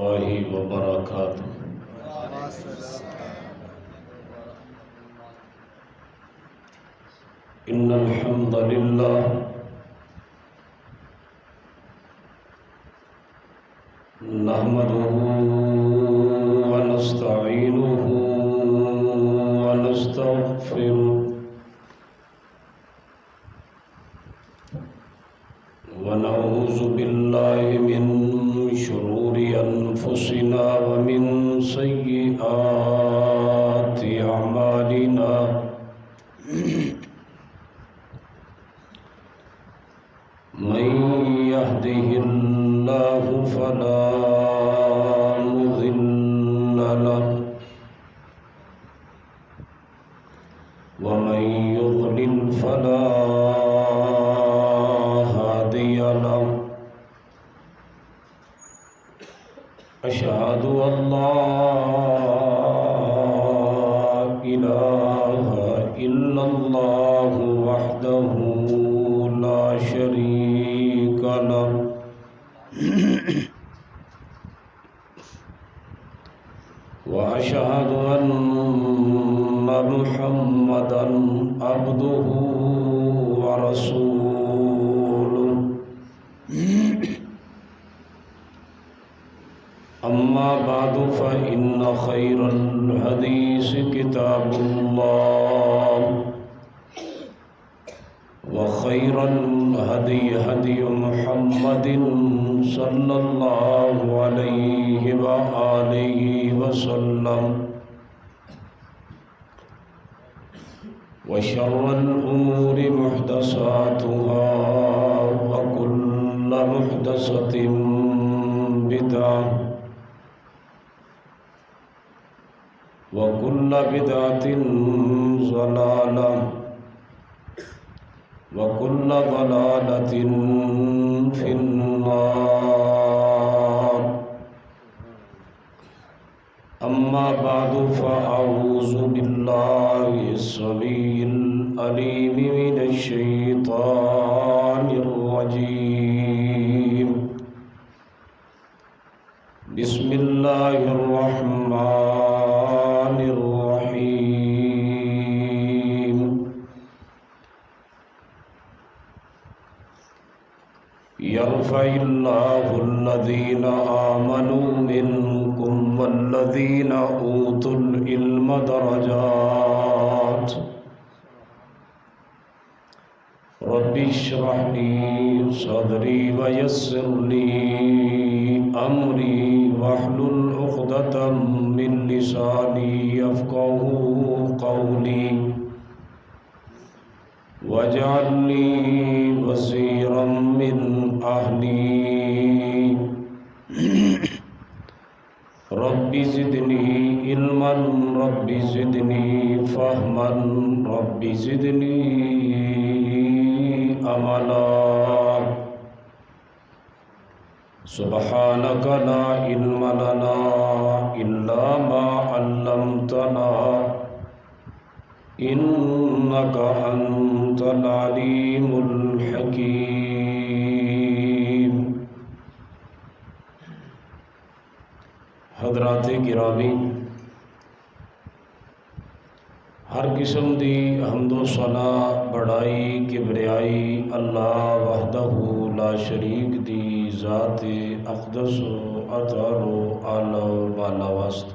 الله وبركاته. إن الحمد لله نحمده ونستعينه ونستغفره ونعوذ بالله من شرور أنفسنا ومن سيئات أعمالنا من يهده الله فلا مضل له ومن يضلل فلا هادي له. أشهد أن لا إله إلا الله وحده لا شريك له وأشهد أن محمدًا عبده ورسوله. أما بعد فإن خير الحديث كتاب الله وخير الهدي هدي محمد صلى الله عليه وآله وسلم وشر الأمور محدثاتها وكل محدثة بدعة وكل بدعة ضلالة وكل ضلالة في النار. أما بعد فأعوذ بالله السميع العليم من الشيطان الرجيم. بسم الله الرحمن الرحيم. يرفع الله الذين آمنوا منكم والذين أوتوا العلم درجات. رب اشرح لي صدري ويسر لي أمري واحلل عقدة من لساني يفقهوا قولي واجعل لي وزيرا من أهلي. رب زدني علما رب زدني فهما رب زدني عملا. سبحانك لا علم لنا إلا ما علمتنا إنك أنت العليم الحكيم. حضرات گرامی، ہر قسم دی حمد و ثنا بڑائی کبریائی اللہ وحدہ لا شریک دی ذات اقدس و اطہر و اعلی و بالا وست.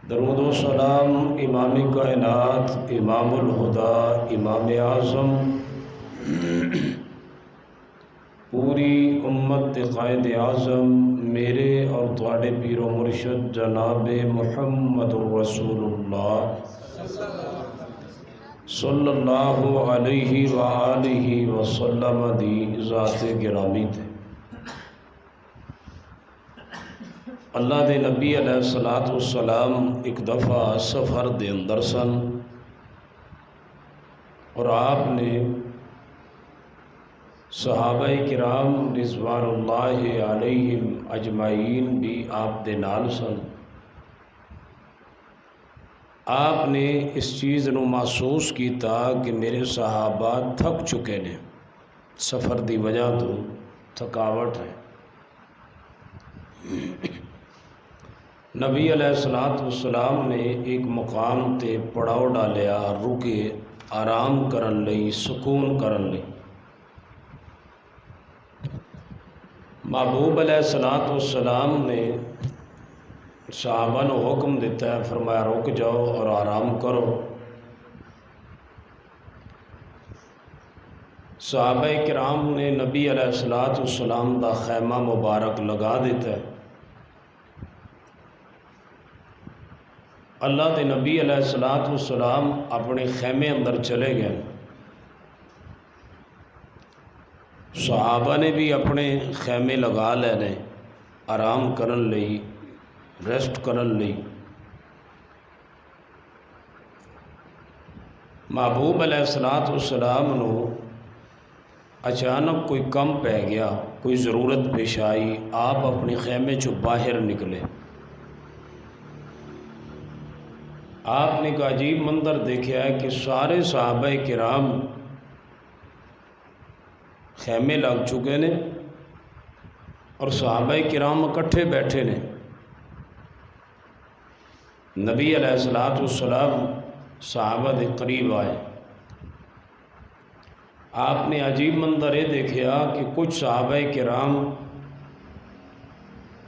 درود و سلام امام کائنات امام الہدا امام اعظم پوری امت قائد اعظم میرے اور تواڈے پیر و مرشد جناب محمد رسول اللہ صلی اللہ علیہ وآلہ وسلم دی ذات گرامی تے. اللہ دے نبی علیہ الصلوۃ والسلام ایک دفعہ سفر دے اندر سن اور آپ نے صحابہ کرام رضوان اللہ علیہم اجمعین بھی آپ دے نال سن. آپ نے اس چیز نو محسوس کیتا کہ میرے صحابہ تھک چکے نے، سفر دی وجہ تو تھکاوٹ ہے. نبی علیہ الصلوۃ والسلام نے ایک مقام تے پڑاؤ ڈالیا رکے آرام کرن لئی سکون کرن لئی۔ محبوب علیہ الصلوۃ والسلام نے صحابہ نے حکم دیتا ہے، فرمایا رک جاؤ اور آرام کرو۔ صحابہ کرام نے نبی علیہ الصلوۃ والسلام دا خیمہ مبارک لگا دیتا ہے۔ اللہ دے نبی علیہ الصلوۃ والسلام اپنے خیمے اندر چلے گئے۔ صحابہ نے بھی اپنے خیمے لگا لینے آرام کرن لئی، ریسٹ کرن لئی۔ محبوب علیہ الصلوۃ والسلام نو اچانک کوئی کم پہ گیا، کوئی ضرورت پیش آئی، آپ اپنے خیمے چو باہر نکلے۔ آپ نے ایک عجیب منظر دیکھا ہے کہ سارے صحابہ کرام خیمے لگ چکے نے اور صحابہ کرام اکٹھے بیٹھے نے۔ نبی علیہ الصلوۃ والسلام صحابہ دے قریب آئے۔ آپ نے عجیب منظر یہ دیکھا کہ کچھ صحابہ کرام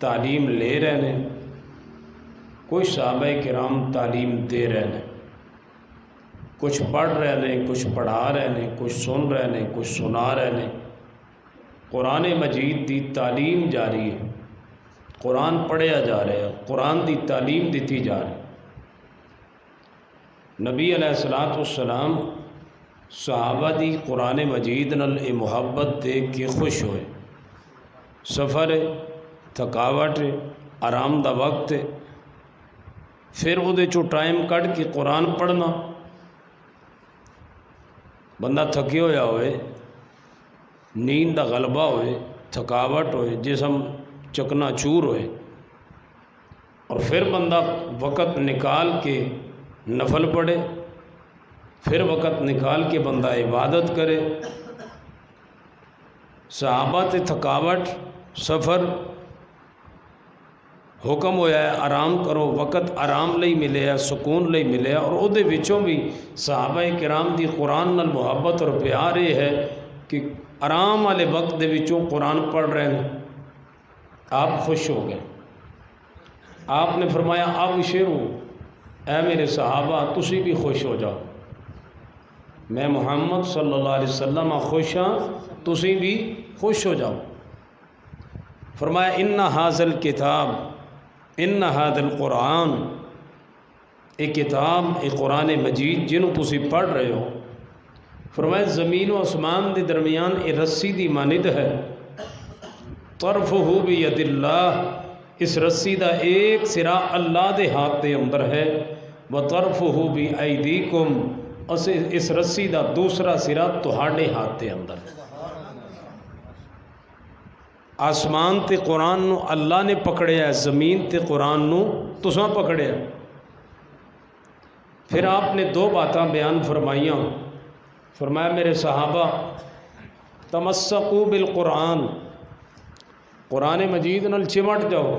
تعلیم لے رہے ہیں، کچھ صحابہ کرام تعلیم دے رہے ہیں، کچھ پڑھ رہے ہیں، کچھ پڑھا رہے ہیں، کچھ سن رہے ہیں، کچھ سنا رہے ہیں۔ قرآن مجید دی تعلیم جاری ہے، قرآن پڑھیا جا رہا ہے، قرآن دی تعلیم دیتی جا رہی ہے۔ نبی علیہ الصلوۃ والسلام صحابہ دی قرآن مجید نال اے محبت دیکھ کے خوش ہوئے۔ سفر ہے، تھکاوٹ ہے، آرام دا وقت ہے، پھر وہ چو ٹائم کٹ کے قرآن پڑھنا، بندہ تھکے ہویا ہوئے، نیند دا غلبہ ہوئے، تھکاوٹ ہوئے، جسم چکنا چور ہوئے، اور پھر بندہ وقت نکال کے نفل پڑھے، پھر وقت نکال کے بندہ عبادت کرے۔ صحابہ تے تھکاوٹ، سفر، حکم ہویا ہے آرام کرو، وقت آرام لئی ملے ہے، سکون لئی ملے ہے، اور او دے وچوں بھی صحابہ کرام دی قرآن نال محبت اور پیار یہ ہے کہ آرام والے وقت دے وچوں قرآن پڑھ رہے ہیں۔ آپ خوش ہو گئے۔ آپ نے فرمایا ابشروا، اے میرے صحابہ تسی بھی خوش ہو جاؤ، میں محمد صلی اللہ علیہ وسلم خوش ہاں، تسی بھی خوش ہو جاؤ۔ فرمایا ان ھذا الکتاب، ان ھذا القرآن، ایک کتاب، ایک قرآن مجید جنہوں تسی پڑھ رہے ہو، فرمایا زمین و آسمان دے درمیان اے رسی دی مانند ہے، طرفہ بید اللہ، اس رسی دا ایک سرا اللہ دے ہاتھ دے اندر ہے، وطرفہ بایدیکم، اس رسی دا دوسرا سرا تہاڈے ہاتھ دے اندر ہے۔ آسمان تے قرآن نو اللہ نے پکڑیا ہے، زمین تے قرآن نو تساں پکڑیا۔ پھر آپ نے دو باتاں بیان فرمائیاں، فرمایا میرے صحابہ تمسکوا بالقرآن، قرآن مجید نال چمٹ جاؤ،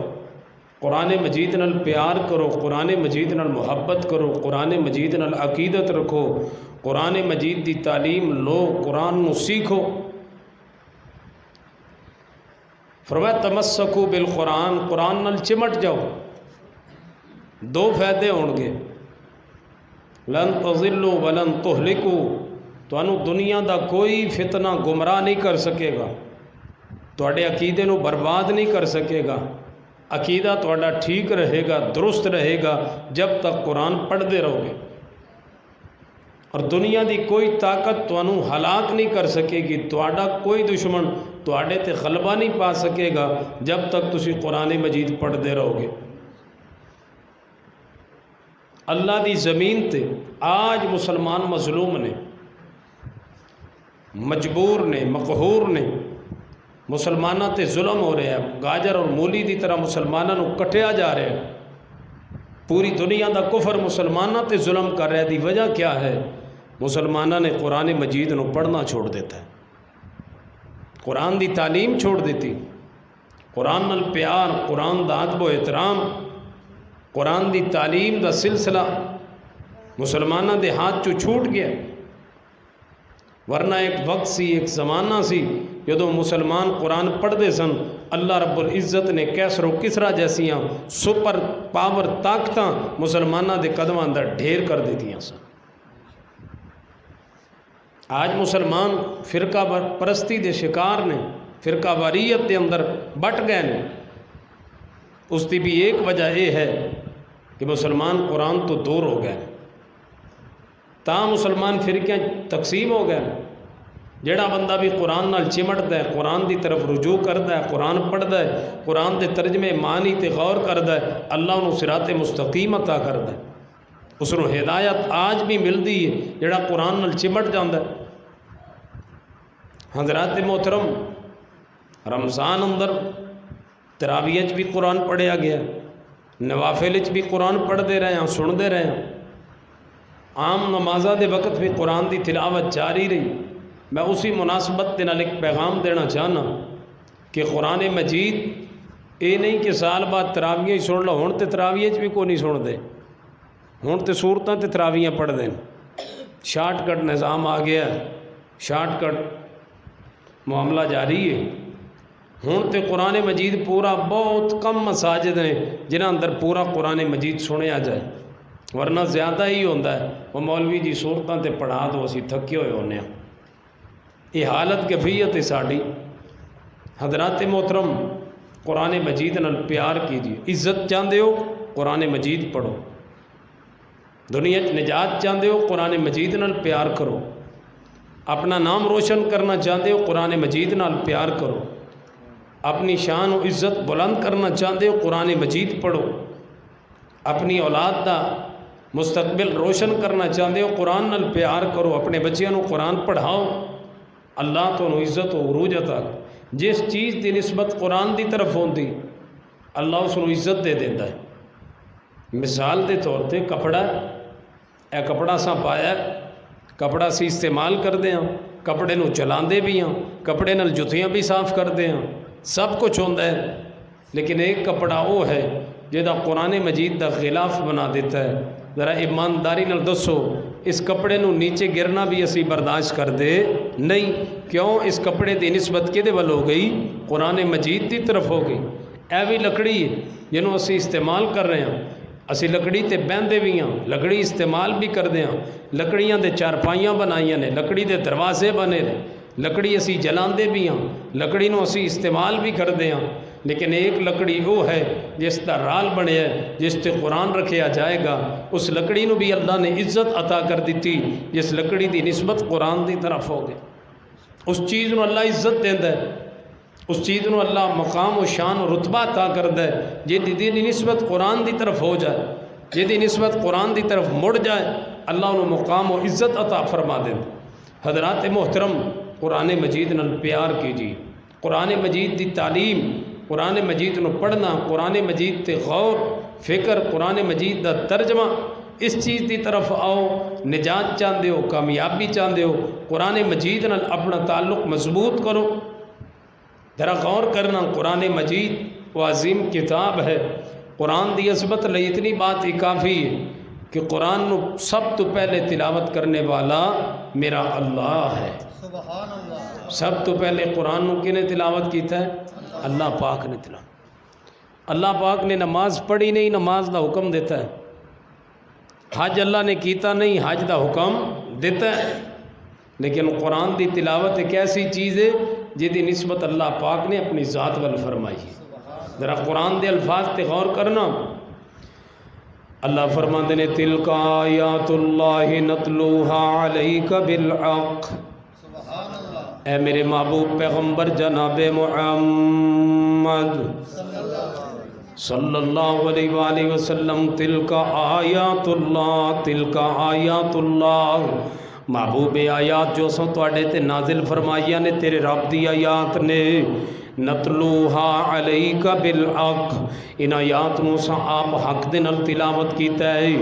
قرآن مجید نال پیار کرو، قرآن مجید نال محبت کرو، قرآن مجید نال عقیدت رکھو، قرآن مجید دی تعلیم لو، قرآن نو سیکھو۔ فرمایا تمسکوا بالقرآن، قرآن نال چمٹ جاؤ، دو فائدے ہون گے، لن تضلوا ولن تہلکوا، تانوں دنیا دا کوئی فتنہ گمراہ نہیں کر سکے گا، تواڈے عقیدے نو برباد نہیں کر سکے گا، عقیدہ تواڈا ٹھیک رہے گا، درست رہے گا جب تک قرآن پڑھتے رہو گے، اور دنیا دی کوئی طاقت تانوں ہلاک نہیں کر سکے گی، تواڈا کوئی دشمن تواڈے تے غلبہ نہیں پا سکے گا جب تک تسی قرآن مجید پڑھتے رہو گے۔ اللہ دی زمین تے آج مسلمان مظلوم نے، مجبور نے، مقہور نے، مسلمانوں تے ظلم ہو رہا ہے، گاجر اور مولی دی طرح مسلمانوں کو کٹیا جا رہا ہے، پوری دنیا دا کفر مسلمانوں تے ظلم کر رہا ہے۔ دی وجہ کیا ہے؟ مسلمانوں نے قرآن مجید نو پڑھنا چھوڑ دیتا ہے، قرآن دی تعلیم چھوڑ دیتی، قرآن نال پیار، قرآن دا ادب و احترام، قرآن دی تعلیم دا سلسلہ مسلمانہ دے ہاتھ چو چھوٹ گیا۔ ورنہ ایک وقت سی، ایک زمانہ سی جدو مسلمان قرآن پڑھتے سن، اللہ رب العزت نے کیسر و کسرا جیسیاں سپر پاور طاقتاں مسلمانہ دے قدماں اندر ڈھیر کر دیتیاں سن۔ آج مسلمان فرقہ پرستی دے شکار نے، فرقہ واریت دے اندر بٹ گئے نے۔ اس دی بھی ایک وجہ یہ ہے کہ مسلمان قرآن تو دور ہو گئے، تا مسلمان فرقے تقسیم ہو گئے۔ جڑا بندہ بھی قرآن نال چمٹدا ہے، قرآن دی طرف رجوع کردا ہے، قرآن پڑھدا ہے، قرآن دے ترجمے معنی تے غور کردا ہے، اللہ انہوں صراط مستقیم عطا کردا ہے، اس نوں ہدایت آج بھی ملدی ہے جڑا قرآن نال چمٹ جاندا ہے۔ حضرات محترم، رمضان اندر تراویح وچ بھی قرآن پڑھیا گیا، نوافل وچ بھی قرآن پڑھتے رہے ہیں، سنتے رہے ہیں، عام نمازاں دے وقت بھی قرآن دی تلاوت جاری رہی۔ میں اسی مناسبت دے نال ایک پیغام دینا چاہنا کہ قرآن مجید یہ نہیں کہ سال بعد تراویح ہی سن لو، ہن تے تراویح بھی کوئی نہیں سنتے، ہن تے سورتاں تے تراویح پڑھتے ہیں۔ شارٹ کٹ نظام آ گیا ہے، شارٹ کٹ معاملہ جاری ہے۔ ہن تے قرآن مجید پورا بہت کم مساجد نے جنہاں اندر پورا قرآن مجید سنیا جائے، ورنہ زیادہ ہی ہوتا ہے وہ مولوی جی سورتاں تے پڑھا دو، اسی تھکے ہوئے ہونے ہیں۔ یہ حالت کیفیت ہے ساڑی۔ حضرات محترم، قرآن مجید نال پیار کیجیے۔ عزت چاہتے ہو قرآن مجید پڑھو، دنیا نجات چاہتے ہو قرآن مجید نال پیار کرو، اپنا نام روشن کرنا چاہتے ہو قرآن مجید نال پیار کرو، اپنی شان و عزت بلند کرنا چاہتے ہو قرآن مجید پڑھو، اپنی اولاد دا مستقبل روشن کرنا چاہتے ہو قرآن نال پیار کرو، اپنے بچیاں نو قرآن پڑھاؤ، اللہ تو عزت و عروج عطا۔ جس چیز دی نسبت قرآن دی طرف ہوندی اللہ اس کو عزت دے دیتا ہے۔ مثال دے طور تے کپڑا، اے کپڑا سا پایا، کپڑا سی استعمال کرتے ہیں، کپڑے نو چلاندے بھی ہیں، کپڑے نال جتیاں بھی صاف کرتے ہیں، سب کچھ ہوتا ہے، لیکن ایک کپڑا وہ ہے جہاں قرآن مجید دا خلاف بنا دیتا ہے۔ ذرا ایمانداری نال دسو، اس کپڑے نو نیچے گرنا بھی اسی برداشت کر دے نہیں، کیوں؟ اس کپڑے دی نسبت کدے ول ہو گئی؟ قرآن مجید دی طرف ہو گئی۔ اے بھی لکڑی ہے جنہوں اسی استعمال کر رہے ہیں، اسی لکڑی تے بہندے بھی ہیں، لکڑی استعمال بھی کرتے ہیں، لکڑیاں دے چارپائیاں بنائیاں نے، لکڑی دے دروازے بنے نے، لکڑی اسی جلاندے بھی ہیں، لکڑی نو اسی استعمال بھی کرتے ہیں، لیکن ایک لکڑی وہ ہے جس دا رال بنے ہے، جس تے قرآن رکھیا جائے گا، اس لکڑی نو بھی اللہ نے عزت عطا کر دیتی جس لکڑی دی نسبت قرآن دی طرف ہو گئی۔ اس چیز نو اللہ عزت دیندہ ہے، اس چیز نو اللہ مقام و شان و رتبہ عطا کردہ ہے جی دی نسبت قرآن دی طرف ہو جائے، جی دی نسبت قرآن دی طرف مڑ جائے، اللہ انہوں مقام و عزت عطا فرما دیندہ۔ حضرات محترم، قرآن مجید نال پیار کیجیے، قرآن مجید دی تعلیم، قرآن مجید نو پڑھنا، قرآن مجید تے غور فکر، قرآن مجید دا ترجمہ، اس چیز دی طرف آؤ۔ نجات چاہتے ہو، کامیابی چاہتے ہو، قرآن مجید نال اپنا تعلق مضبوط کرو۔ ذرا غور کرنا، قرآن مجید وہ عظیم کتاب ہے۔ قرآن دی عظمت لئی اتنی بات ہی کافی ہے کہ قرآن نو سب تو پہلے تلاوت کرنے والا میرا اللہ ہے۔ سبحان اللہ۔ سب تو پہلے قرآن نو کنے تلاوت کیتا ہے؟ اللہ پاک نے تلاوت۔ اللہ پاک نے نماز پڑھی نہیں، نماز دا حکم دیتا ہے۔ حج اللہ نے کیتا نہیں، حج دا حکم دیتا ہے۔ لیکن قرآن دی تلاوت ایک ایسی چیز ہے جدی نسبت اللہ پاک نے اپنی ذات وال فرمائی ہے۔ ذرا قرآن دے الفاظ تے غور کرنا، اللہ فرماتے نے تلک آیات اللہ نتلوہا علیک بالحق۔ اے میرے محبوب پیغمبر جناب محمد صلی اللہ علیہ وآلہ وسلم، تلک آیات اللہ، تلک آیات اللہ، محبوب آیات جو سو توڑے تے نازل فرمائیاں نے تیرے رب دی آیات نے، نتلوہا علیک بالحق، ان آیات نو سا آپ حق دے نال تلاوت کیتا ہے۔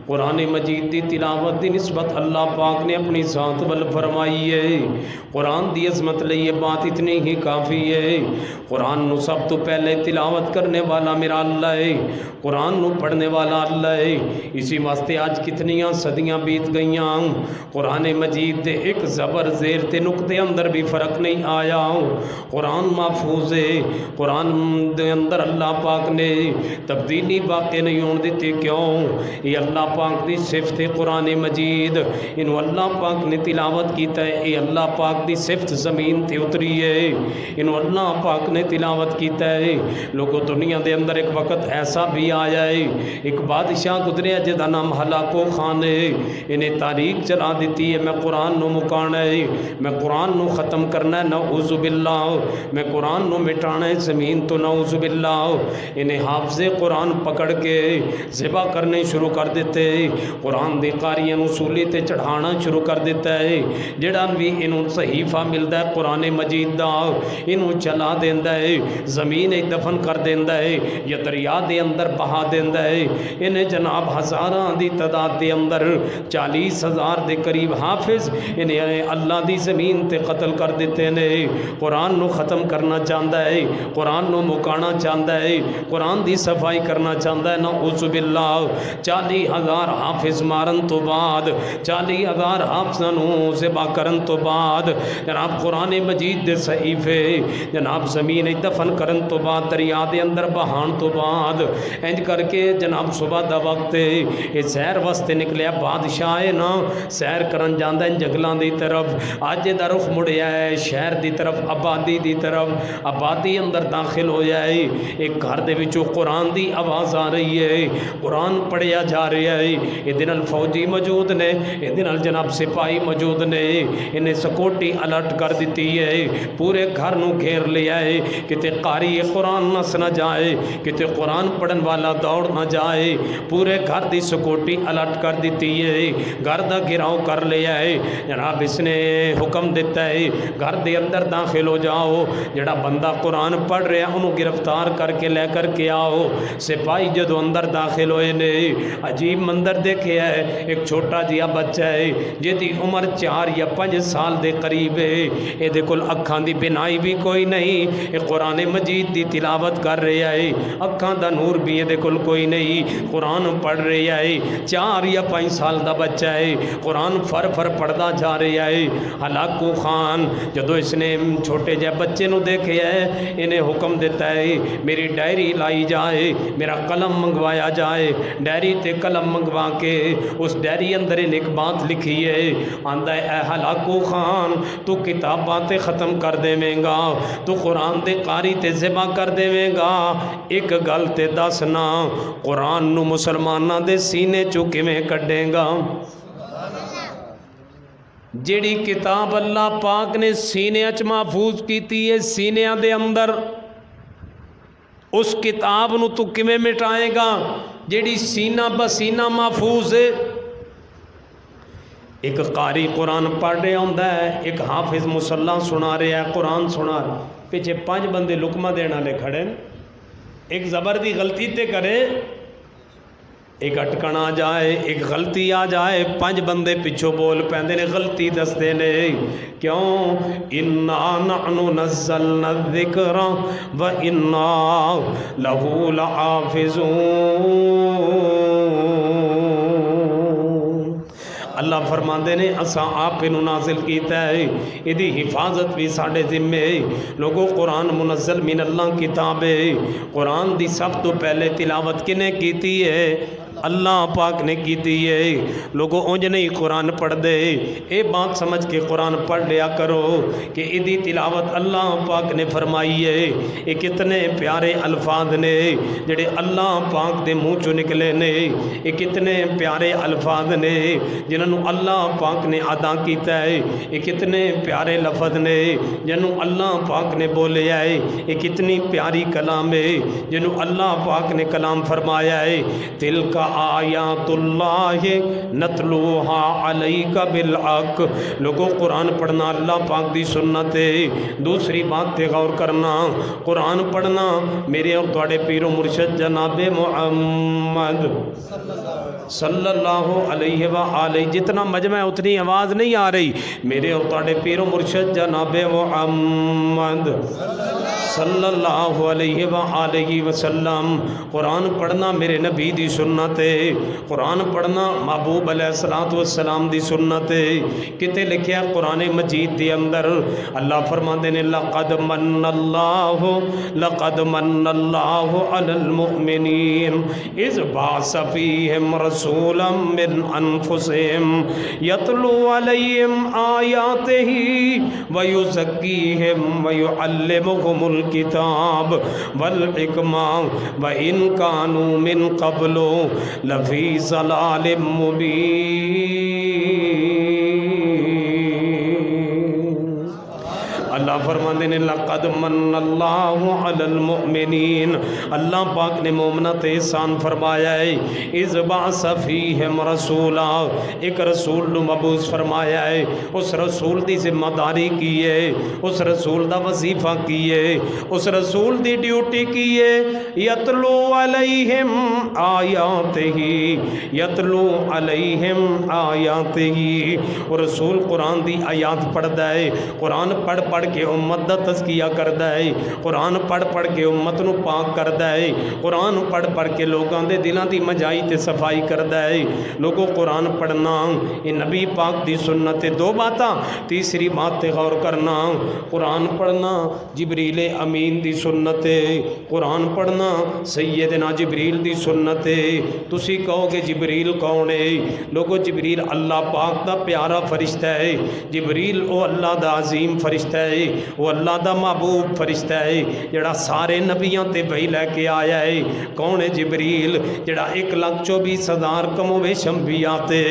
قرآن مجید دی تلاوت دی نسبت اللہ پاک نے اپنی ذات ول فرمائی ہے۔ قرآن دی عظمت لئی یہ بات اتنی ہی کافی ہے۔ قرآن نو سب تو پہلے تلاوت کرنے والا میرا اللہ ہے، قرآن نو پڑھنے والا اللہ ہے۔ اسی واسطے آج کتنیاں صدیاں بیت گئیاں، قرآن مجید دے ایک زبر زیر تے نقطے اندر بھی فرق نہیں آیا۔ قرآن محفوظ ہے، قرآن دے اندر اللہ پاک نے تبدیلی باقی نہیں ہون دیتی۔ کیوں؟ یہ اللہ پاک دی صفت قرآن مجید، انہوں اللہ پاک نے تلاوت کیتا ہے۔ یہ اللہ پاک دی صفت زمین تے اتری ہے، انہوں اللہ پاک نے تلاوت کیتا ہے۔ لوگوں دنیا دے اندر ایک وقت ایسا بھی آیا ہے، ایک بادشاہ گزریا جدا نام ہلاکو خان ہے، انہیں تاریخ چلا دیتی ہے میں قرآن نو مکانا ہے، میں قرآن نو ختم کرنا ہے، نعوذ باللہ، میں قرآن نو مٹانا ہے زمین تو، نعوذ باللہ۔ انہیں حافظ قرآن پکڑ کے ذبح کرنے شروع کر دیتے، قرآن دے قاریاں نو سولی تے چڑھانا شروع کر دیتا ہے۔ جڑا بھی انہوں صحیفہ ملتا ہے قرآن مجید دا، انہوں چلا دیندا ہے، زمین دفن کر دیندا ہے یا دریا دے اندر بہا دیندا ہے۔ انہیں جناب ہزاراں دی تعداد دے اندر 40,000 دے قریب حافظ انہیں اللہ دی زمین تے قتل کر دیتے نے۔ قرآن نو ختم کرنا چاہتا ہے، قرآن نو مکانا چاہتا ہے، قرآن دی صفائی کرنا چاہتا ہے، نعوذ باللہ۔ 40,000 حافظ مارن تو بعد، 40,000 حافظاں نو ذبح کرن تو بعد، جناب قرآن مجید دے صحیفے جناب زمین دفن کرن تو بعد، دریا دے اندر بہان تو بعد، انج کر کے جناب صبح دا وقت یہ سیر واسطے نکلیا بادشاہ ہے نا، سیر کرن جاندا ہے جنگلاں دی طرف۔ اج دا رخ مڑیا ہے شہر دی طرف، آبادی دی طرف، آبادی اندر داخل ہویا ہے۔ ایک گھر دے وچوں قرآن دی آواز آ رہی ہے، قرآن پڑھیا جا رہا ہے۔ یہ نال فوجی موجود نے، یہ نال جناب سپاہی موجود نے، انہیں سکوٹی الرٹ کر دیتی ہے، پورے گھر نو گھیر لیا ہے، کتے قاری قرآن نس نہ جائے، کتے قرآن پڑھن والا دوڑ نہ جائے۔ پورے گھر دی سکوٹی الرٹ کر دیتی ہے، گھر دا گھراؤ کر لیا ہے۔ جناب اس نے حکم دیتا ہے گھر دے اندر داخل ہو جاؤ، جڑا بندہ قرآن پڑھ رہا انہوں گرفتار کر کے لے کر کے آؤ۔ سپاہی جدو اندر داخل ہوئے نے عجیب منظر دیکھے ہے، ایک چھوٹا جیا بچہ ہے جدی عمر 4 یا 5 سال دے قریب ہے، یہ دیکھو اکھاں دی بنائی بھی کوئی نہیں، یہ قرآن مجید دی تلاوت کر رہا ہے، اکھاں دا نور بھی یہ دیکھو کوئی نہیں، قرآن پڑھ رہا ہے۔ 4 یا 5 سال دا بچہ ہے، قرآن فر پڑھدا جا رہا ہے۔ ہلاکو خان جدو اس نے چھوٹے جے بچے نو دیکھے ہے، انہیں حکم دیتا ہے میری ڈائری لائی جائے، میرا قلم منگوایا جائے۔ ڈائری تے قلم منگوا کے اس ڈائری اندر ایک بات لکھی ہے، آندا ہے اے ہلاکو خان تو کتاباں تے ختم کر دیویں گا، تو قرآن دے قاری تے ذبح کر دیویں گا، ایک گل تے دسنا قرآن نو مسلماناں دے سینے چوں کیویں کڈے گا؟ جیڑی کتاب اللہ پاک نے سینے اچ محفوظ کیتی ہے سینیاں دے اندر، اس کتاب نو تو کیویں مٹائے گا جیڑی سینہ بسینہ محفوظ ہے؟ ایک قاری قرآن پڑھ رہا ہوندا ہے، ایک حافظ مصلا سنا رہا ہے، قرآن سنا رہا، پیچھے 5 بندے لقمہ دینا لے کھڑے، ایک زبر دی غلطی تے کرے، ایک اٹکن آ جائے، ایک غلطی آ جائے، 5 بندے پچھو بول پیندے نے، غلطی دستے نے، کیوں؟ اِنَّا نَحْنُ نَزَّلْنَا الذِّكْرَ وَإِنَّا لَهُ لَحَافِظُونَ۔ اللہ فرماندے نے اساں آپ انہوں نازل کیتا ہے، ادھی حفاظت بھی ساڑھے ذمے ہے۔ لوگوں قرآن منزل من اللہ کتاب ہے، قرآن دی سب تو پہلے تلاوت کنے کیتی ہے؟ اللہ پاک نے کیتی ہے۔ لوگوں اونج نہیں قرآن پڑھ دے، اے بات سمجھ کے قرآن پڑھ لیا کرو کہ ادھی تلاوت اللہ پاک نے فرمائی ہے۔ یہ کتنے پیارے الفاظ نے جڑے اللہ پاک دے منہ چوں نکلے نے، یہ کتنے پیارے الفاظ نے جنہوں اللہ پاک نے ادا کیتا ہے، یہ کتنے پیارے لفظ نے جنہوں اللہ پاک نے بولے ہے، یہ کتنی پیاری کلام ہے جنہوں اللہ پاک نے کلام فرمایا ہے۔ دل کا لآیات اللہ نتلوہا علیک بالحق۔ لوگوں قرآن پڑھنا اللہ پاک دی سنت ہے۔ دوسری بات تے غور کرنا، قرآن پڑھنا میرے اور تواڈے پیر و مرشد جناب محمد صلی اللہ علیہ وآلہ، جتنا مجمع ہے اتنی آواز نہیں آ رہی، میرے اور تواڈے پیر و مرشد جناب محمد صلی اللہ علیہ وآلہ وسلم۔ قرآن پڑھنا میرے نبی دی سنت ہے، قرآن پڑھنا محبوب علیہ الصلوۃ والسلام دی سنت ہے۔ کتے لکھیا قرآن مجید دے اندر اللہ فرماندے نے لقد من اللہ علی المؤمنین اذ بعث فیہم رسولا من انفسہم یتلو علیہم آیاتہ ویزکیہم ویعلمہم الکتاب والحکمہ وإن كانوا من قبل لفی ضلال مبین۔ اللہ فرماندے نے لقد من اللہ علی المؤمنین، اللہ پاک نے مومنت احسان فرمایا ہے، اذ بعث فیہم رسولا، ایک رسول نو مبعوث فرمایا ہے، اس رسول دی ذمہ داری کی ہے، اس رسول دا وظیفہ کی ہے، اس رسول دی ڈیوٹی کی ہے، یتلو علیہم آیاتہ، یتلو علیہم آیاتہ، اور رسول قرآن دی آیات پڑھدا ہے، قرآن پڑھ پڑھ کے امت دا تزکیہ کردا ہے، قرآن پڑھ پڑھ کے امت نو پاک کردا ہے، قرآن پڑھ پڑھ کے لوگاں دے دلاں دی مجائی تے صفائی کردا ہے۔ لوگوں قرآن پڑھنا یہ نبی پاک دی سنت، دو باتاں، تیسری بات تے غور کرنا، قرآن پڑھنا جبریل امین دی سنت ہے، قرآن پڑھنا سیدنا جبریل دی سنت ہے۔ تسی کہو گے جبریل کون ہے؟ لوگوں جبریل اللہ پاک دا پیارا فرشتہ ہے، جبریل او اللہ دا عظیم فرشتہ ہے، وہ اللہ دا محبوب فرشتہ ہے جڑا سارے نبیوں تے وحی لے کے آیا ہے۔ کون ہے جبریل؟ جڑا 1,24,000 کم و بیش انبیاء تے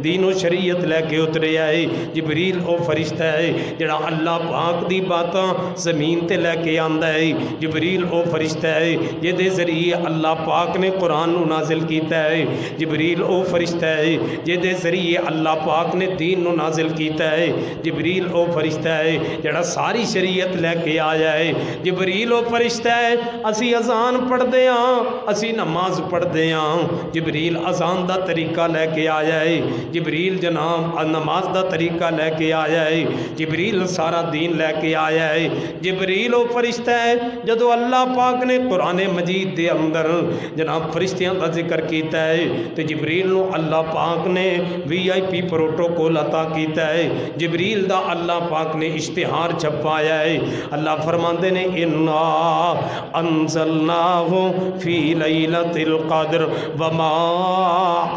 دین و شریعت لے کے اترے آئے۔ جبریل او فرشتہ ہے جڑا اللہ پاک دی باتاں زمین تے لے کے آندا ہے۔ جبریل او فرشتہ ہے جدے ذریعے اللہ پاک نے قرآن نو نازل کیتا ہے۔ جبریل او فرشتہ ہے جدے ذریعے اللہ پاک نے دین نو نازل کیتا ہے۔ جبریل او فرشتہ ہے جڑا ساری شریعت لے کے آیا ہے۔ جبریل او فرشتہ ہے، اسی اذان پڑھ دے ہاں، اسی نماز پڑھ دے ہاں، جبریل اذان دا طریقہ لے کے آیا ہے، جبریل جناب نماز دا طریقہ لے کے آیا ہے، جبریل سارا دین لے کے آیا ہے۔ جبریل او فرشتہ ہے جدو اللہ پاک نے قرآن مجید دے اندر جناب فرشتیاں دا ذکر کیتا ہے تو جبریل نو اللہ پاک نے VIP پروٹوکول عطا کیتا ہے۔ جبریل دا اللہ پاک نے اشتہار چھپایا ہے۔ اللہ فرماندے نے انا انزلناہ فی لیلۃ القدر وما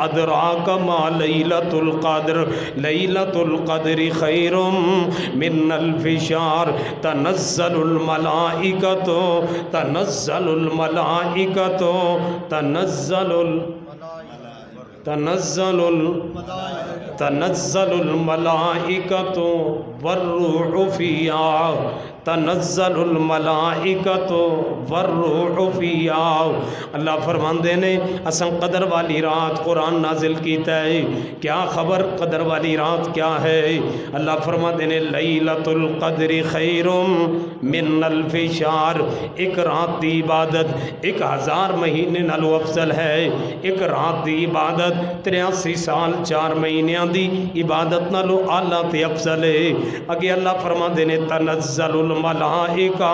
ادراک ما لیلۃ القدر لیلۃ القدر خیر من الف شہر تنزل الملائکۃ تنزل الملائکۃ تنزل الملائکۃ والروح فیہا تنزل الملائکۃ والروح فیہا۔ اللہ فرماندے نے اساں قدر والی رات قرآن نازل کیتا ہے۔ کیا خبر قدر والی رات کیا ہے؟ اللہ فرماندے نے لیلۃ القدر خیر من الف شہر، ایک رات دی عبادت 1000 مہینے نالو افضل ہے۔ ایک رات دی عبادت 83 سال 4 مہینیاں دی عبادت نالو اعلیٰ تے افضل ہے۔ اگے اللہ فرماندے نے تنزل الملائکہ،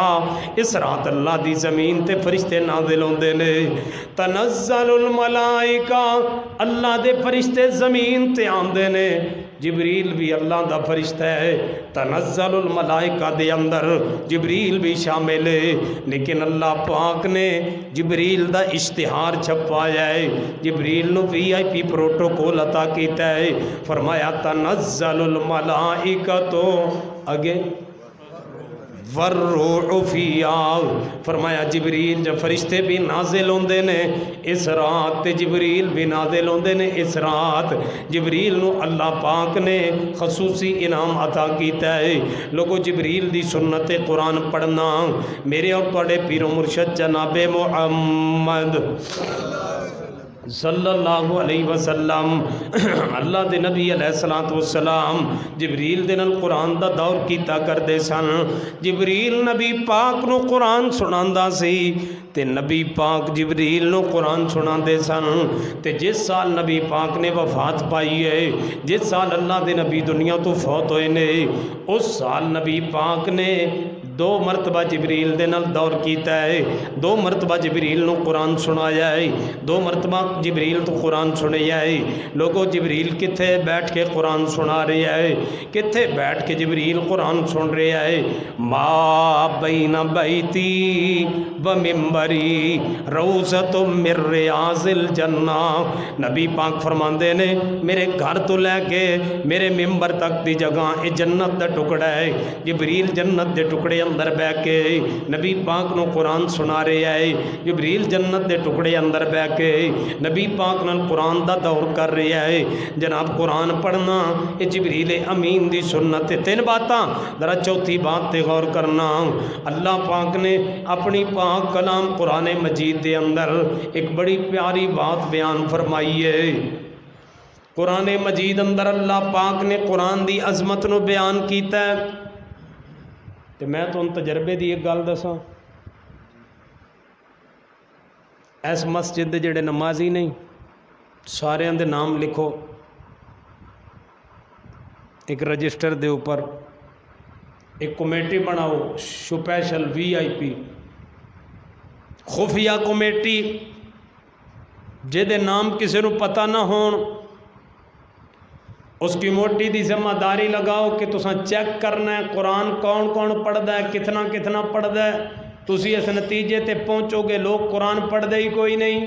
اس رات اللہ دی زمین تے فرشتے نازل ہوندے نے۔ تنزل الملائکہ، اللہ دے فرشتے زمین تے آندے نے۔ جبریل بھی اللہ دا فرشتہ ہے، تنزل الملائکہ دے اندر جبریل بھی شامل ہے، لیکن اللہ پاک نے جبریل دا اشتہار چھپایا ہے، جبریل نو VIP پروٹوکول عطا کیتا ہے۔ فرمایا تنزل الملائکۃ، آگے والروح فیہا، فرمایا جبریل جب فرشتے بھی نازل ہوندے نے اس رات تے جبریل بھی نازل ہوندے نے اس رات۔ جبریل نو اللہ پاک نے خصوصی انعام عطا کیتا ہے۔ لوگو جبریل دی سنت قرآن پڑھنا میرے اور تواڈے پیر و مرشد جناب محمد صلی اللہ علیہ وسلم اللہ دے نبی علیہ الصلوۃ والسلام جبریل دے نال قرآن دا دور کیتا کردے سن۔ جبریل نبی پاک نو قرآن سناندا سی تے نبی پاک جبریل نو قرآن سناندے سن۔ تے جس سال نبی پاک نے وفات پائی ہے، جس سال اللہ دے نبی دنیا تو فوت ہوئے نے، اس سال نبی پاک نے 2 مرتبہ جبریل دے نال دور کیتا ہے، 2 مرتبہ جبریل نو قرآن سنایا ہے، 2 مرتبہ جبریل تو قرآن سنایا ہے۔ لوگو جبریل کتھے بیٹھ کے قرآن سنا رہا ہے، کتھے بیٹھ کے جبریل قرآن سن رہا ہے؟ ما بین بیتی و ممبری روضۃ من ریاض الجنہ، نبی پاک فرماندے نے میرے گھر تو لے کے میرے ممبر تک دی جگہ اے جنت دا ٹکڑا ہے۔ جبریل جنت دے ٹکڑے اندر بہ کے نبی پاک نو قرآن سنا رہا ہے، جبریل جنت دے ٹکڑے اندر بہ کے نبی پاک نال قرآن دا دور کر رہا ہے۔ جناب قرآن پڑھنا یہ جبریل امین دی سنت ہے۔ 3 باتاں، ذرا چوتھی بات تے غور کرنا، اللہ پاک نے اپنی پاک کلام قرآن مجید دے اندر ایک بڑی پیاری بات بیان فرمائی ہے۔ قرآن مجید اندر اللہ پاک نے قرآن دی عظمت نو بیان کیتا ہے۔ تے میں تو ان تجربے دی ایک گل دساں، اس مسجد دے جڑے نمازی نہیں سارے دے نام لکھو ایک رجسٹر دے اوپر، ایک کمیٹی بناؤ سپیشل VIP خفیہ کمیٹی، جے نام کسی نو پتہ نہ ہون، اس کمیٹی دی ذمہ داری لگاؤ کہ تساں چیک کرنا ہے قرآن کون کون پڑھدا ہے، کتنا کتنا پڑھدا ہے۔ تسی اس نتیجے تے پہنچو گے لوگ قرآن پڑھدے ہی کوئی نہیں،